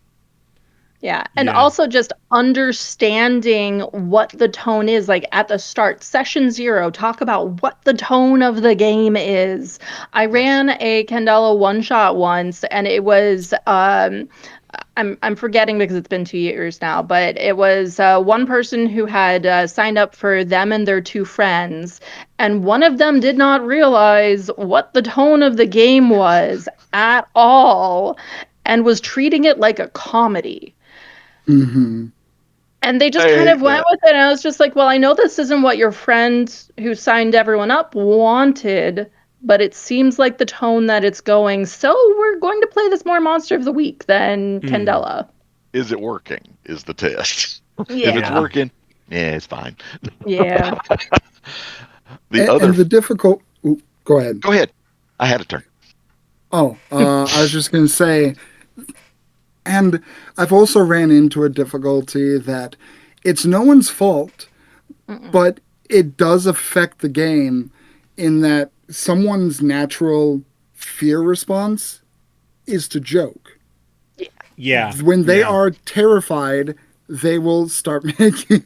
Yeah. And also just understanding what the tone is. Like at the start, session 0, talk about what the tone of the game is. I ran a Candela one-shot once, and it was I'm forgetting because it's been 2 years now, but it was one person who had signed up for them and their two friends, and one of them did not realize what the tone of the game was at all, and was treating it like a comedy. Mm-hmm. And they just I kind of hate went that. with it, and I was just like, well, I know this isn't what your friend who signed everyone up wanted, but it seems like the tone that it's going, so we're going to play this more Monster of the Week than Hmm. Candela. Is it working? Is the test. If it's Yeah. Yeah. working, yeah, it's fine. Yeah. The other, And the difficult. Ooh, go ahead. go ahead. I had a turn. Oh, I was just going to say, and I've also ran into a difficulty that it's no one's fault, Mm-mm. but it does affect the game in that someone's natural fear response is to joke. Yeah. When they Yeah. are terrified, they will start making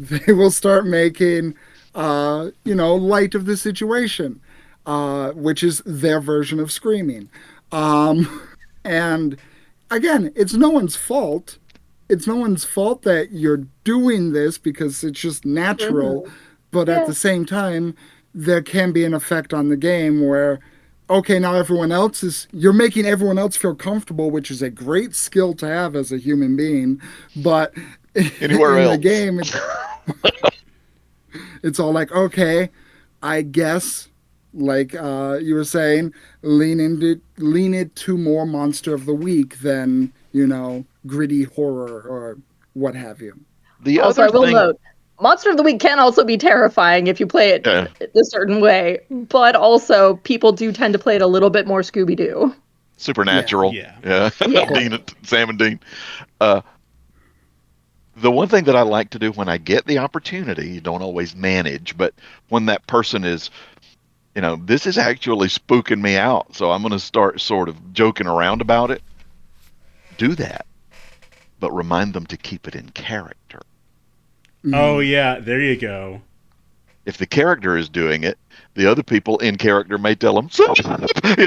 they will start making light of the situation, which is their version of screaming. And again, it's no one's fault. It's no one's fault that you're doing this because it's just natural. Mhm. But at Yeah. the same time, there can be an effect on the game where, okay, now you're making everyone else feel comfortable, which is a great skill to have as a human being. But Anywhere in the else? game, it's all like, okay, I guess, like you were saying, lean it to more Monster of the Week than gritty horror or what have you. The Also, other I will thing, note, Monster of the Week can also be terrifying if you play it uh, a certain way, but also people do tend to play it a little bit more Scooby Doo. Yeah, Supernatural. Yeah. Yeah, Yeah. totally. Sam and Dean. Uh, the one thing that I like to do when I get the opportunity, you don't always manage, but when that person is, this is actually spooking me out, so I'm going to start sort of joking around about it. Do that, but remind them to keep it in character. Oh Mm. yeah. There you go. If the character is doing it, the other people in character may tell them,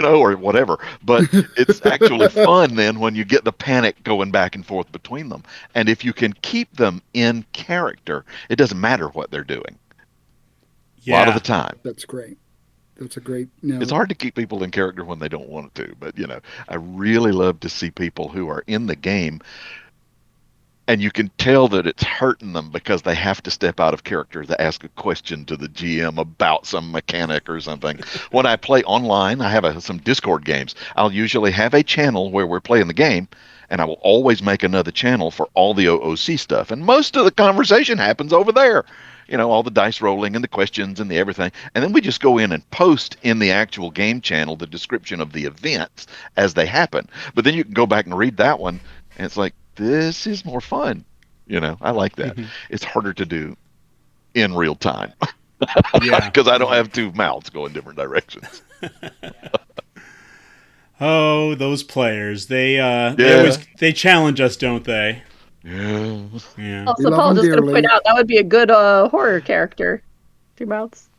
or whatever. But it's actually fun then when you get the panic going back and forth between them. And if you can keep them in character, it doesn't matter what they're doing. A lot of the Yeah. time. That's great. That's a great It's note. hard to keep people in character when they don't want to, but I really love to see people who are in the game and you can tell that it's hurting them because they have to step out of character to ask a question to the GM about some mechanic or something. When I play online, I have some Discord games. I'll usually have a channel where we're playing the game, and I will always make another channel for all the OOC stuff. And most of the conversation happens over there. All the dice rolling and the questions and the everything. And then we just go in and post in the actual game channel the description of the events as they happen. But then you can go back and read that one, and it's like, this is more fun. I like that. Mhm. It's harder to do in real time Yeah. because I don't Yeah. have two mouths going different directions. Oh, those players. They Yeah. always they challenge us, don't they? Yeah. Yeah. We Also, love Paul, them just going to point dearly. out that would be a good horror character. Two mouths.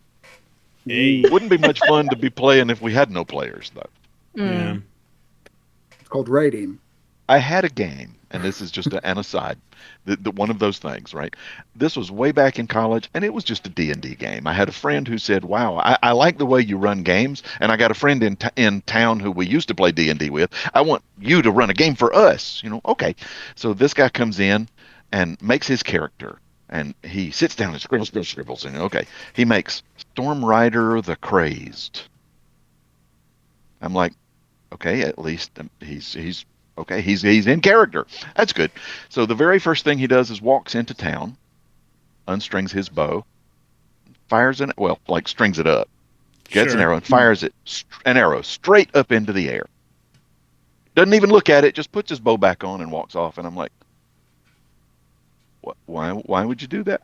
Hey. Wouldn't be much fun to be playing if we had no players, though. Yeah. Mm. It's called writing. I had a game, and this is just an aside, one of those things, right? This was way back in college, and it was just a D&D game. I had a friend who said, wow, I like the way you run games, and I got a friend in town who we used to play D&D with. I want you to run a game for us. Okay. So this guy comes in and makes his character, and he sits down and scribbles, and okay, he makes Storm Rider the Crazed. I'm like, okay, at least he's okay. He's in character. That's good. So the very first thing he does is walks into town, unstrings his bow, fires like strings it up, gets an Sure. arrow and fires an arrow straight up into the air. Doesn't even look at it, just puts his bow back on and walks off. And I'm like, what? Why would you do that?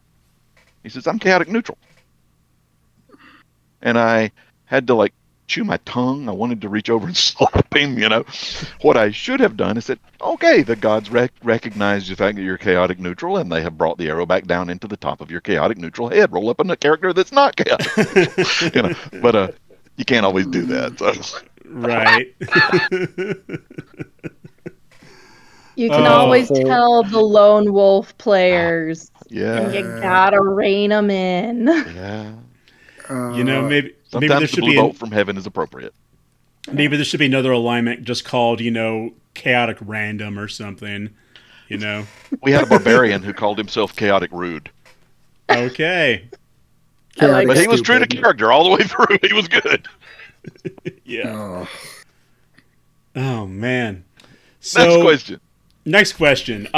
He says, I'm chaotic neutral. And I had to chew my tongue. I wanted to reach over and slap him. What I should have done is said, okay, the gods recognize the fact that you're chaotic neutral, and they have brought the arrow back down into the top of your chaotic neutral head. Roll up on a character that's not chaotic neutral. But you can't always do that. So. Right. You can There's a Oh, always whole tell the lone wolf Ah, players, and yeah, you yeah. gotta rein them in. yeah. Uh, maybe there Sometimes the should blue be bolt from heaven is appropriate. maybe there should be another alignment just called, chaotic random or something, you know. We had a barbarian who called himself chaotic rude, Okay. I like chaotic but he it. was true to stupid. character all the way through. He was good. Yeah. Oh, Oh man. Next So, question. next question.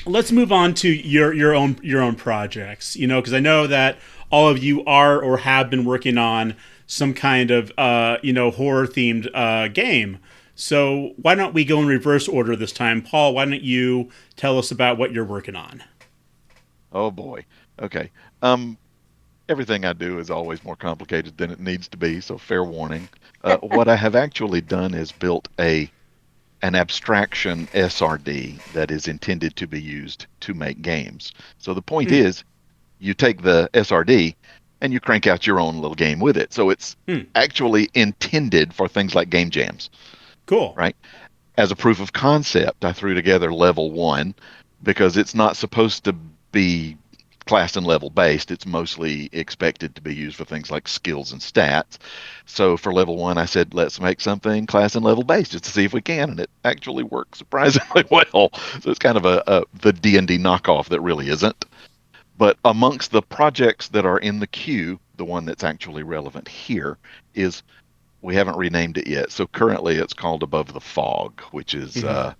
Let's move on to your own projects. Because I know that all of you are or have been working on some kind of horror themed game. So why don't we go in reverse order this time? Paul, why don't you tell us about what you're working on? Oh boy. Okay. Um, Everything I do is always more complicated than it needs to be, so fair warning. What I have actually done is built a an abstraction SRD that is intended to be used to make games. So the point Hmm. is, you take the SRD and you crank out your own little game with it. So it's Hmm. actually intended for things like game jams, Cool. right? As a proof of concept, I threw together level one because it's not supposed to be class and level based. It's mostly expected to be used for things like skills and stats. So for level one, I said, let's make something class and level based just to see if we can. And it actually works surprisingly well. So it's kind of a the D&D knockoff that really isn't. But amongst the projects that are in the queue, the one that's actually relevant here is we haven't renamed it yet. So currently it's called Above the Fog, which is Hmm.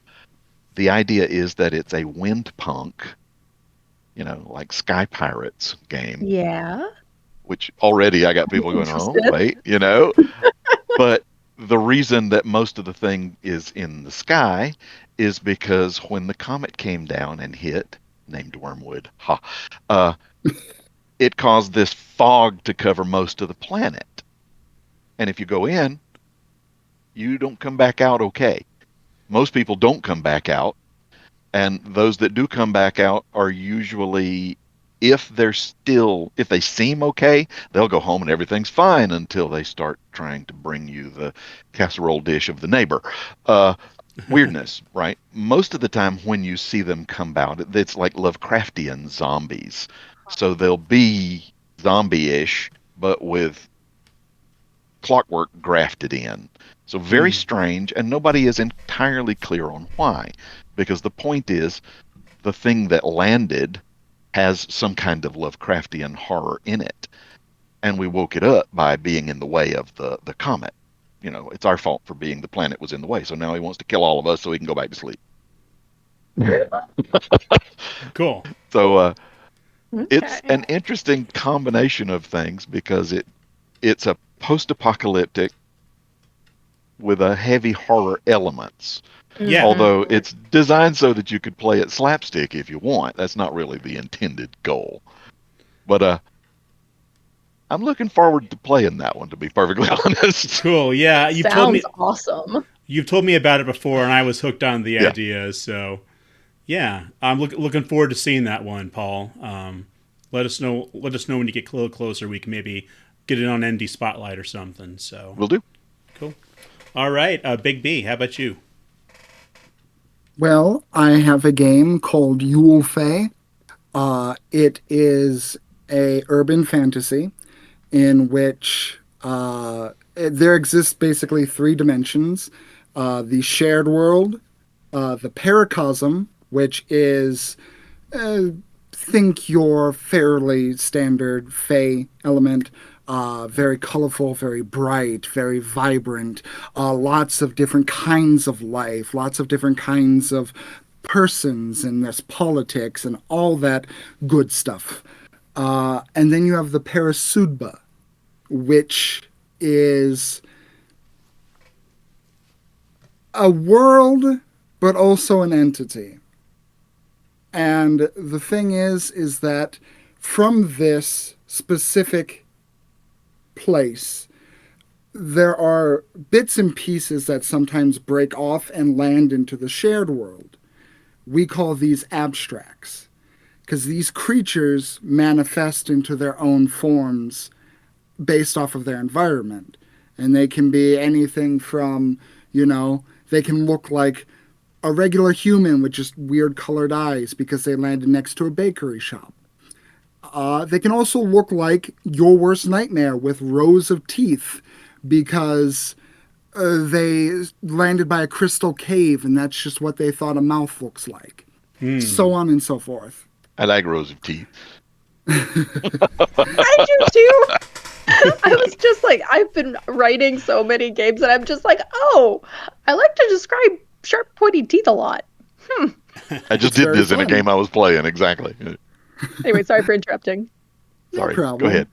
the idea is that it's a wind punk, like Sky Pirates game, Yeah, which already I got people going, oh, interested. wait. But the reason that most of the thing is in the sky is because when the comet came down and hit, named Wormwood, it caused this fog to cover most of the planet. And if you go in, you don't come back out okay. Most people don't come back out. And those that do come back out are usually, if they seem okay, they'll go home and everything's fine until they start trying to bring you the casserole dish of the neighbor. Uh, Weirdness, right? Most of the time when you see them come out, it's like Lovecraftian zombies. So they'll be zombie-ish, but with clockwork grafted in. So very Hmm. strange, and nobody is entirely clear on why. Because the point is, the thing that landed has some kind of Lovecraftian horror in it. And we woke it up by being in the way of the comet. It's our fault for being the planet was in the way. So now he wants to kill all of us so he can go back to sleep. Cool. So it's Okay. an interesting combination of things because it's a post-apocalyptic with a heavy horror elements. Yeah. Mm-hmm. Although it's designed so that you could play it slapstick if you want. That's not really the intended goal. But I'm looking forward to playing that one, to be perfectly honest. Cool. Yeah. Sounds awesome. You've told me about it before, and I was hooked on the Yeah, idea. So yeah, I'm looking forward to seeing that one, Paul. Let us know. Let us know when you get a little closer. We can maybe get it on ND Spotlight or something. So will do. cool. All right, Big B. How about you? well, I have a game called Yulfe. It is a urban fantasy in which there exists basically three dimensions: the shared world, the paracosm, which is uh, think your fairly standard Fey element. Very colorful, very bright, very vibrant. Lots of different kinds of life, lots of different kinds of persons, and there's politics and all that good stuff. And then you have the Parasudba, which is a world, but also an entity. And the thing is that from this specific place, there are bits and pieces that sometimes break off and land into the shared world. We call these abstracts because these creatures manifest into their own forms based off of their environment. And they can be anything from, they can look like a regular human with just weird colored eyes because they landed next to a bakery shop. They can also look like your worst nightmare with rows of teeth because they landed by a crystal cave and that's just what they thought a mouth looks like. So on and so forth. I like rows of teeth. I do too. I was just like, I've been writing so many games and I'm just like, oh, I like to describe sharp, pointy teeth a lot. I just did this in a game I was playing, exactly. Anyway, sorry for interrupting. Sorry, No problem. go ahead.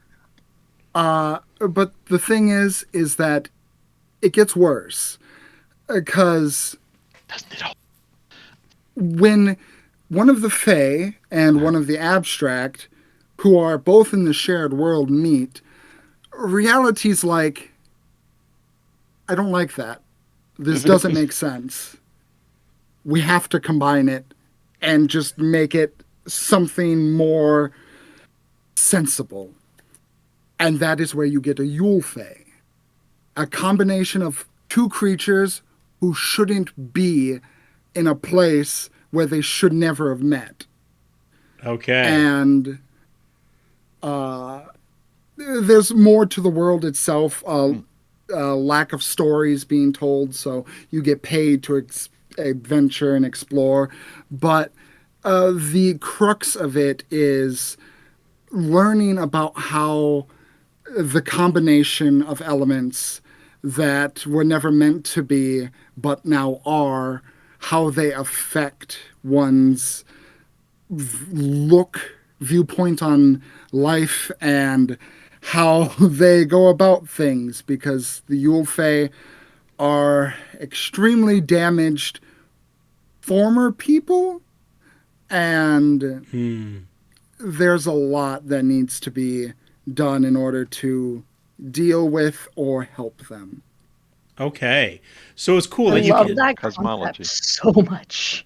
But the thing is that it gets worse because Doesn't it all? when one of the Fae and one of the Abstract, who are both in the shared world, meet, reality's like, I don't like that. This doesn't make sense. We have to combine it and just make it something more sensible. And that is where you get a Yule Fae. A combination of two creatures who shouldn't be in a place where they should never have met. Okay. And there's more to the world itself. Lack of stories being told, so you get paid to adventure and explore. But the crux of it is learning about how the combination of elements that were never meant to be, but now are, how they affect one's viewpoint on life and how they go about things, because the Yule Fae are extremely damaged former people, and there's a lot that needs to be done in order to deal with or help them. Okay. So it's cool I that you love can. that Cosmology. concept so much.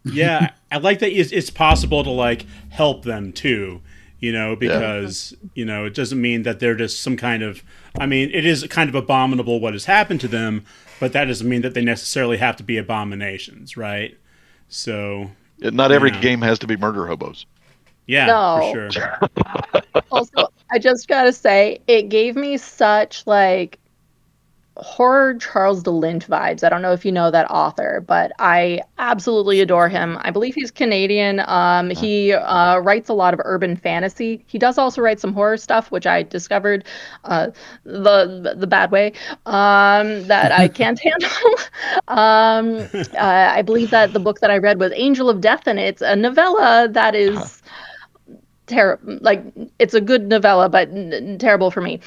Yeah, I like that it's possible to like help them too, because it doesn't mean that they're just some kind of. I mean, it is kind of abominable what has happened to them, but that doesn't mean that they necessarily have to be abominations, right? So Not every Yeah. game has to be murder hobos. yeah, No. for sure. Also, I just gotta say, it gave me such like horror Charles DeLint vibes. I don't know if you know that author, but I absolutely adore him. I believe he's Canadian. He writes a lot of urban fantasy. He does also write some horror stuff, which I discovered the bad way, that I can't handle. I believe that the book that I read was Angel of Death, and it's a novella that is terrible. Like, it's a good novella, but terrible for me.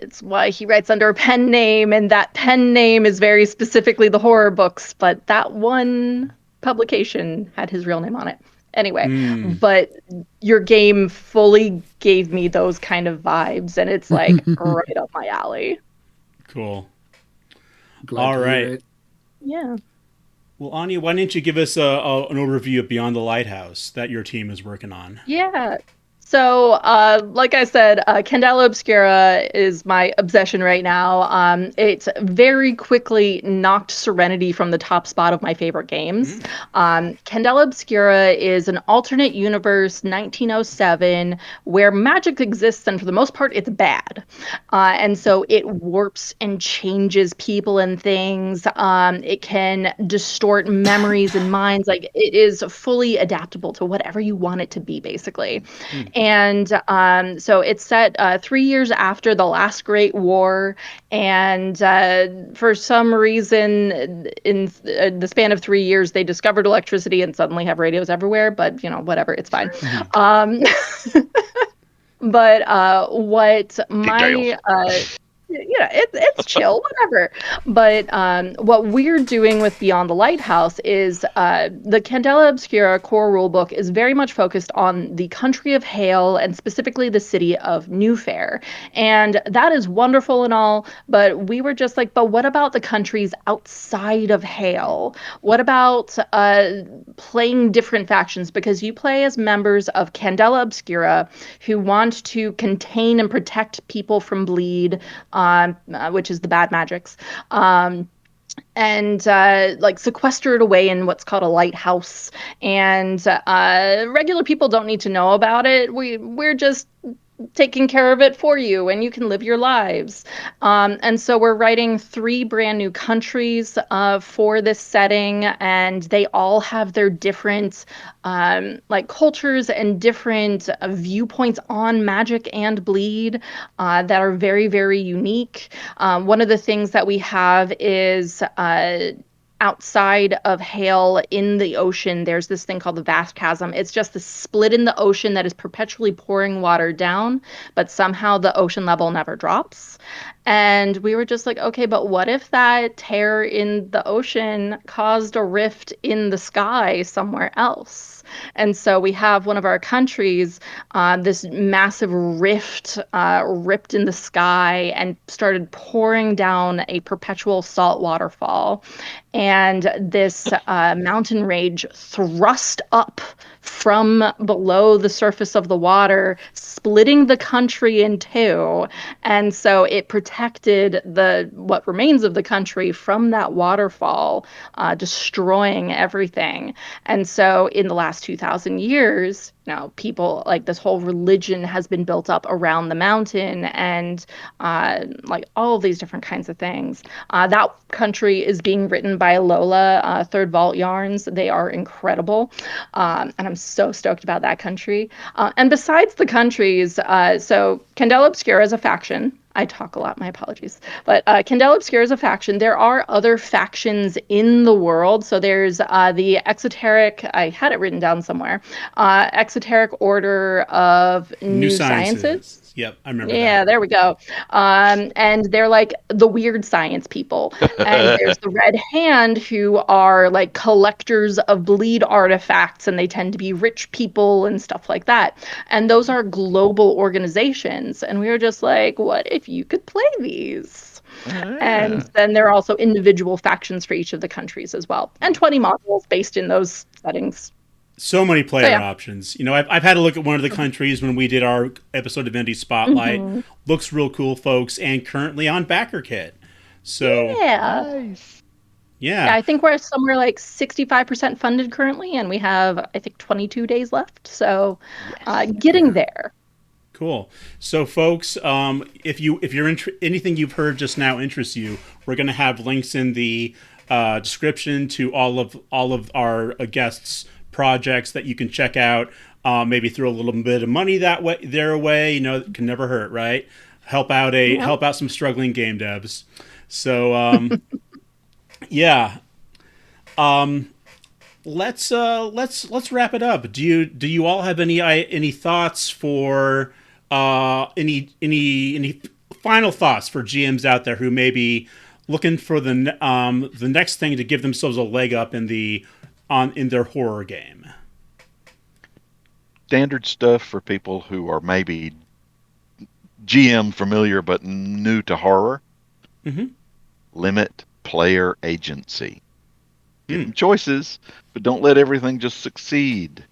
It's why he writes under a pen name, and that pen name is very specifically the horror books, but that one publication had his real name on it. Anyway, but your game fully gave me those kind of vibes, and it's like right up my alley. Cool. Glad All to hear right. it. Yeah. Well, Anya, why don't you give us an overview of Beyond the Lighthouse that your team is working on? Yeah. So, like I said, Candela Obscura is my obsession right now. It's very quickly knocked Serenity from the top spot of my favorite games. Candela Obscura is an alternate universe 1907 where magic exists, and for the most part, it's bad. And so it warps and changes people and things. It can distort memories and minds. Like, it is fully adaptable to whatever you want it to be, basically. And so it's set 3 years after the last Great War. And for some reason, in the span of 3 years, they discovered electricity and suddenly have radios everywhere. But, whatever, it's fine. But what my it's chill, whatever. But what we're doing with Beyond the Lighthouse is the Candela Obscura core rulebook is very much focused on the country of Hale and specifically the city of New Fair. And that is wonderful and all, but we were just like, but what about the countries outside of Hale? What about playing different factions? Because you play as members of Candela Obscura who want to contain and protect people from bleed, which is the bad magics. and like sequestered away in what's called a lighthouse. And regular people don't need to know about it. We're just taking care of it for you, and you can live your lives. And so we're writing 3 brand new countries for this setting, and they all have their different like cultures and different viewpoints on magic and bleed that are very, very unique. One of the things that we have is outside of hail in the ocean, there's this thing called the vast chasm. It's just the split in the ocean that is perpetually pouring water down, but somehow the ocean level never drops. And we were just like, okay, but what if that tear in the ocean caused a rift in the sky somewhere else? And so we have one of our countries, this massive rift ripped in the sky and started pouring down a perpetual salt waterfall. And this mountain range thrust up from below the surface of the water, splitting the country in two. And so it protected the what remains of the country from that waterfall, destroying everything. And so in the last 2,000 years, people like this whole religion has been built up around the mountain, and like all of these different kinds of things. That country is being written by Lola, Third Vault Yarns. They are incredible. And I'm so stoked about that country. And besides the countries, so Candela Obscura is a faction. I talk a lot, my apologies. But Candela Obscura is a faction. There are other factions in the world. So there's the Exoteric, I had it written down somewhere, Exoteric Order of New Sciences. Yep, I remember that. Yeah, there we go. And they're like the weird science people. And there's the Red Hand, who are like collectors of bleed artifacts, and they tend to be rich people and stuff like that. And those are global organizations. And we were just like, what if you could play these? And then there are also individual factions for each of the countries as well, and 20 modules based in those settings. So many player options. I've had a look at one of the countries when we did our episode of Indie Spotlight. Mm-hmm. Looks real cool, folks, and currently on BackerKit. So nice. Yeah, I think we're somewhere like 65% funded currently, and we have, I think, 22 days left. So getting there. Cool. So, folks, if you're anything you've heard just now interests you, we're going to have links in the description to all of our guests' projects that you can check out. Maybe throw a little bit of money their way. It can never hurt, right? Help out some struggling game devs. So yeah. Let's wrap it up. Do you all have any thoughts for any final thoughts for GMs out there who may be looking for the next thing to give themselves a leg up in their horror game? Standard stuff for people who are maybe GM familiar but new to horror. Mm-hmm. Limit player agency. Give them choices, but don't let everything just succeed.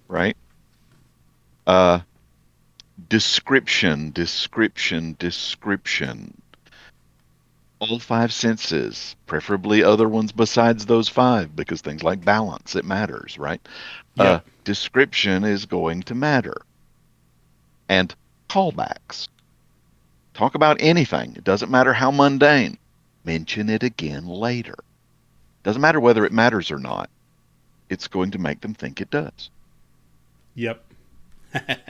Right? Description. All 5 senses, preferably other ones besides those 5, because things like balance, it matters, right? Yeah. Description is going to matter. And callbacks. Talk about anything. It doesn't matter how mundane. Mention it again later. Doesn't matter whether it matters or not. It's going to make them think it does. Yep.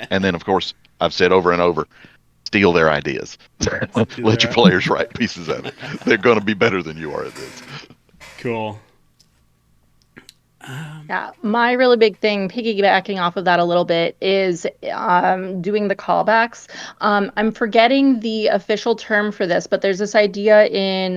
And then, of course, I've said over and over, steal their ideas. Let your players write pieces of it. They're going to be better than you are at this. Cool. Yeah, my really big thing, piggybacking off of that a little bit, is doing the callbacks. I'm forgetting the official term for this, but there's this idea in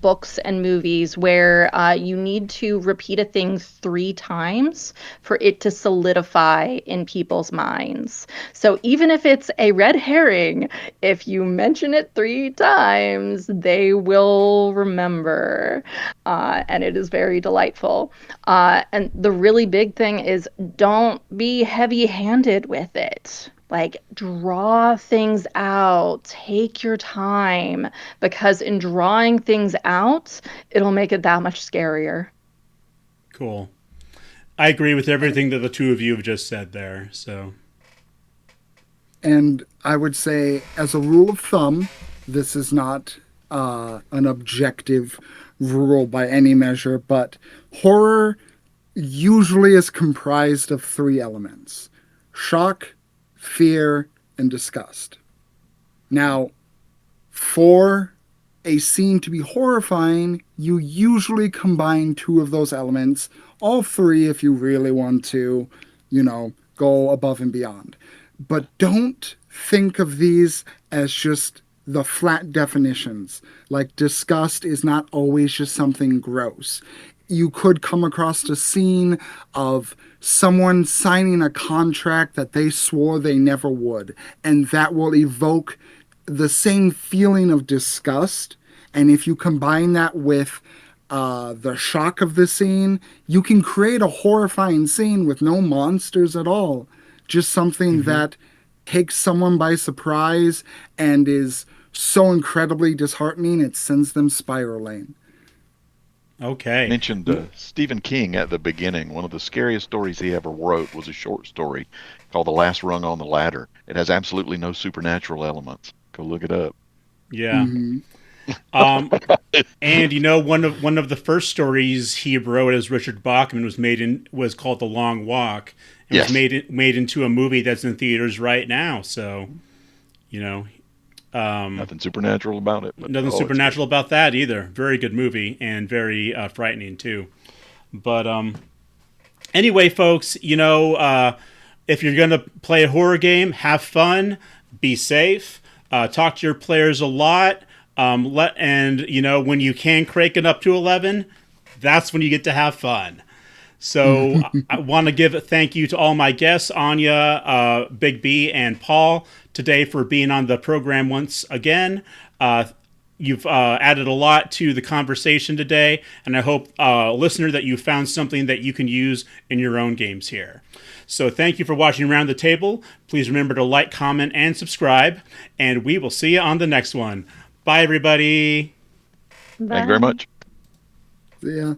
books and movies where you need to repeat a thing 3 times for it to solidify in people's minds. So even if it's a red herring, if you mention it 3 times, they will remember. And it is very delightful. And the really big thing is don't be heavy-handed with it. Like, draw things out, take your time, because in drawing things out, it'll make it that much scarier. Cool. I agree with everything that the two of you have just said there. So, And I would say, as a rule of thumb, this is not an objective rule by any measure, but horror usually is comprised of three elements: shock, fear, and disgust. Now, for a scene to be horrifying, you usually combine two of those elements, all three if you really want to, go above and beyond. But don't think of these as just the flat definitions. Like, disgust is not always just something gross. You could come across a scene of someone signing a contract that they swore they never would, and that will evoke the same feeling of disgust. And if you combine that with the shock of the scene, you can create a horrifying scene with no monsters at all. Just something that takes someone by surprise and is so incredibly disheartening it sends them spiraling. okay. Mentioned Stephen King at the beginning. One of the scariest stories he ever wrote was a short story called The Last Rung on the Ladder. It has absolutely no supernatural elements. Go look it up. Yeah. Hmm. Um, and one of the first stories he wrote as Richard Bachman was called The Long Walk. It was Yes. made into a movie that's in theaters right now. So, you know, Nothing supernatural about it, but nothing oh, it's good. supernatural about that either. Very good movie and very frightening too. But anyway, folks, if you're gonna play a horror game, have fun, be safe, talk to your players a lot. When you can crank it up to 11, that's when you get to have fun. So I want to give a thank you to all my guests, Anya, Big B, and Paul, today for being on the program once again. You've added a lot to the conversation today, and I hope, listener, that you found something that you can use in your own games here. So thank you for watching Around the Table. Please remember to like, comment, and subscribe, and we will see you on the next one. Bye, everybody. Thank you very Bye. much. Yeah.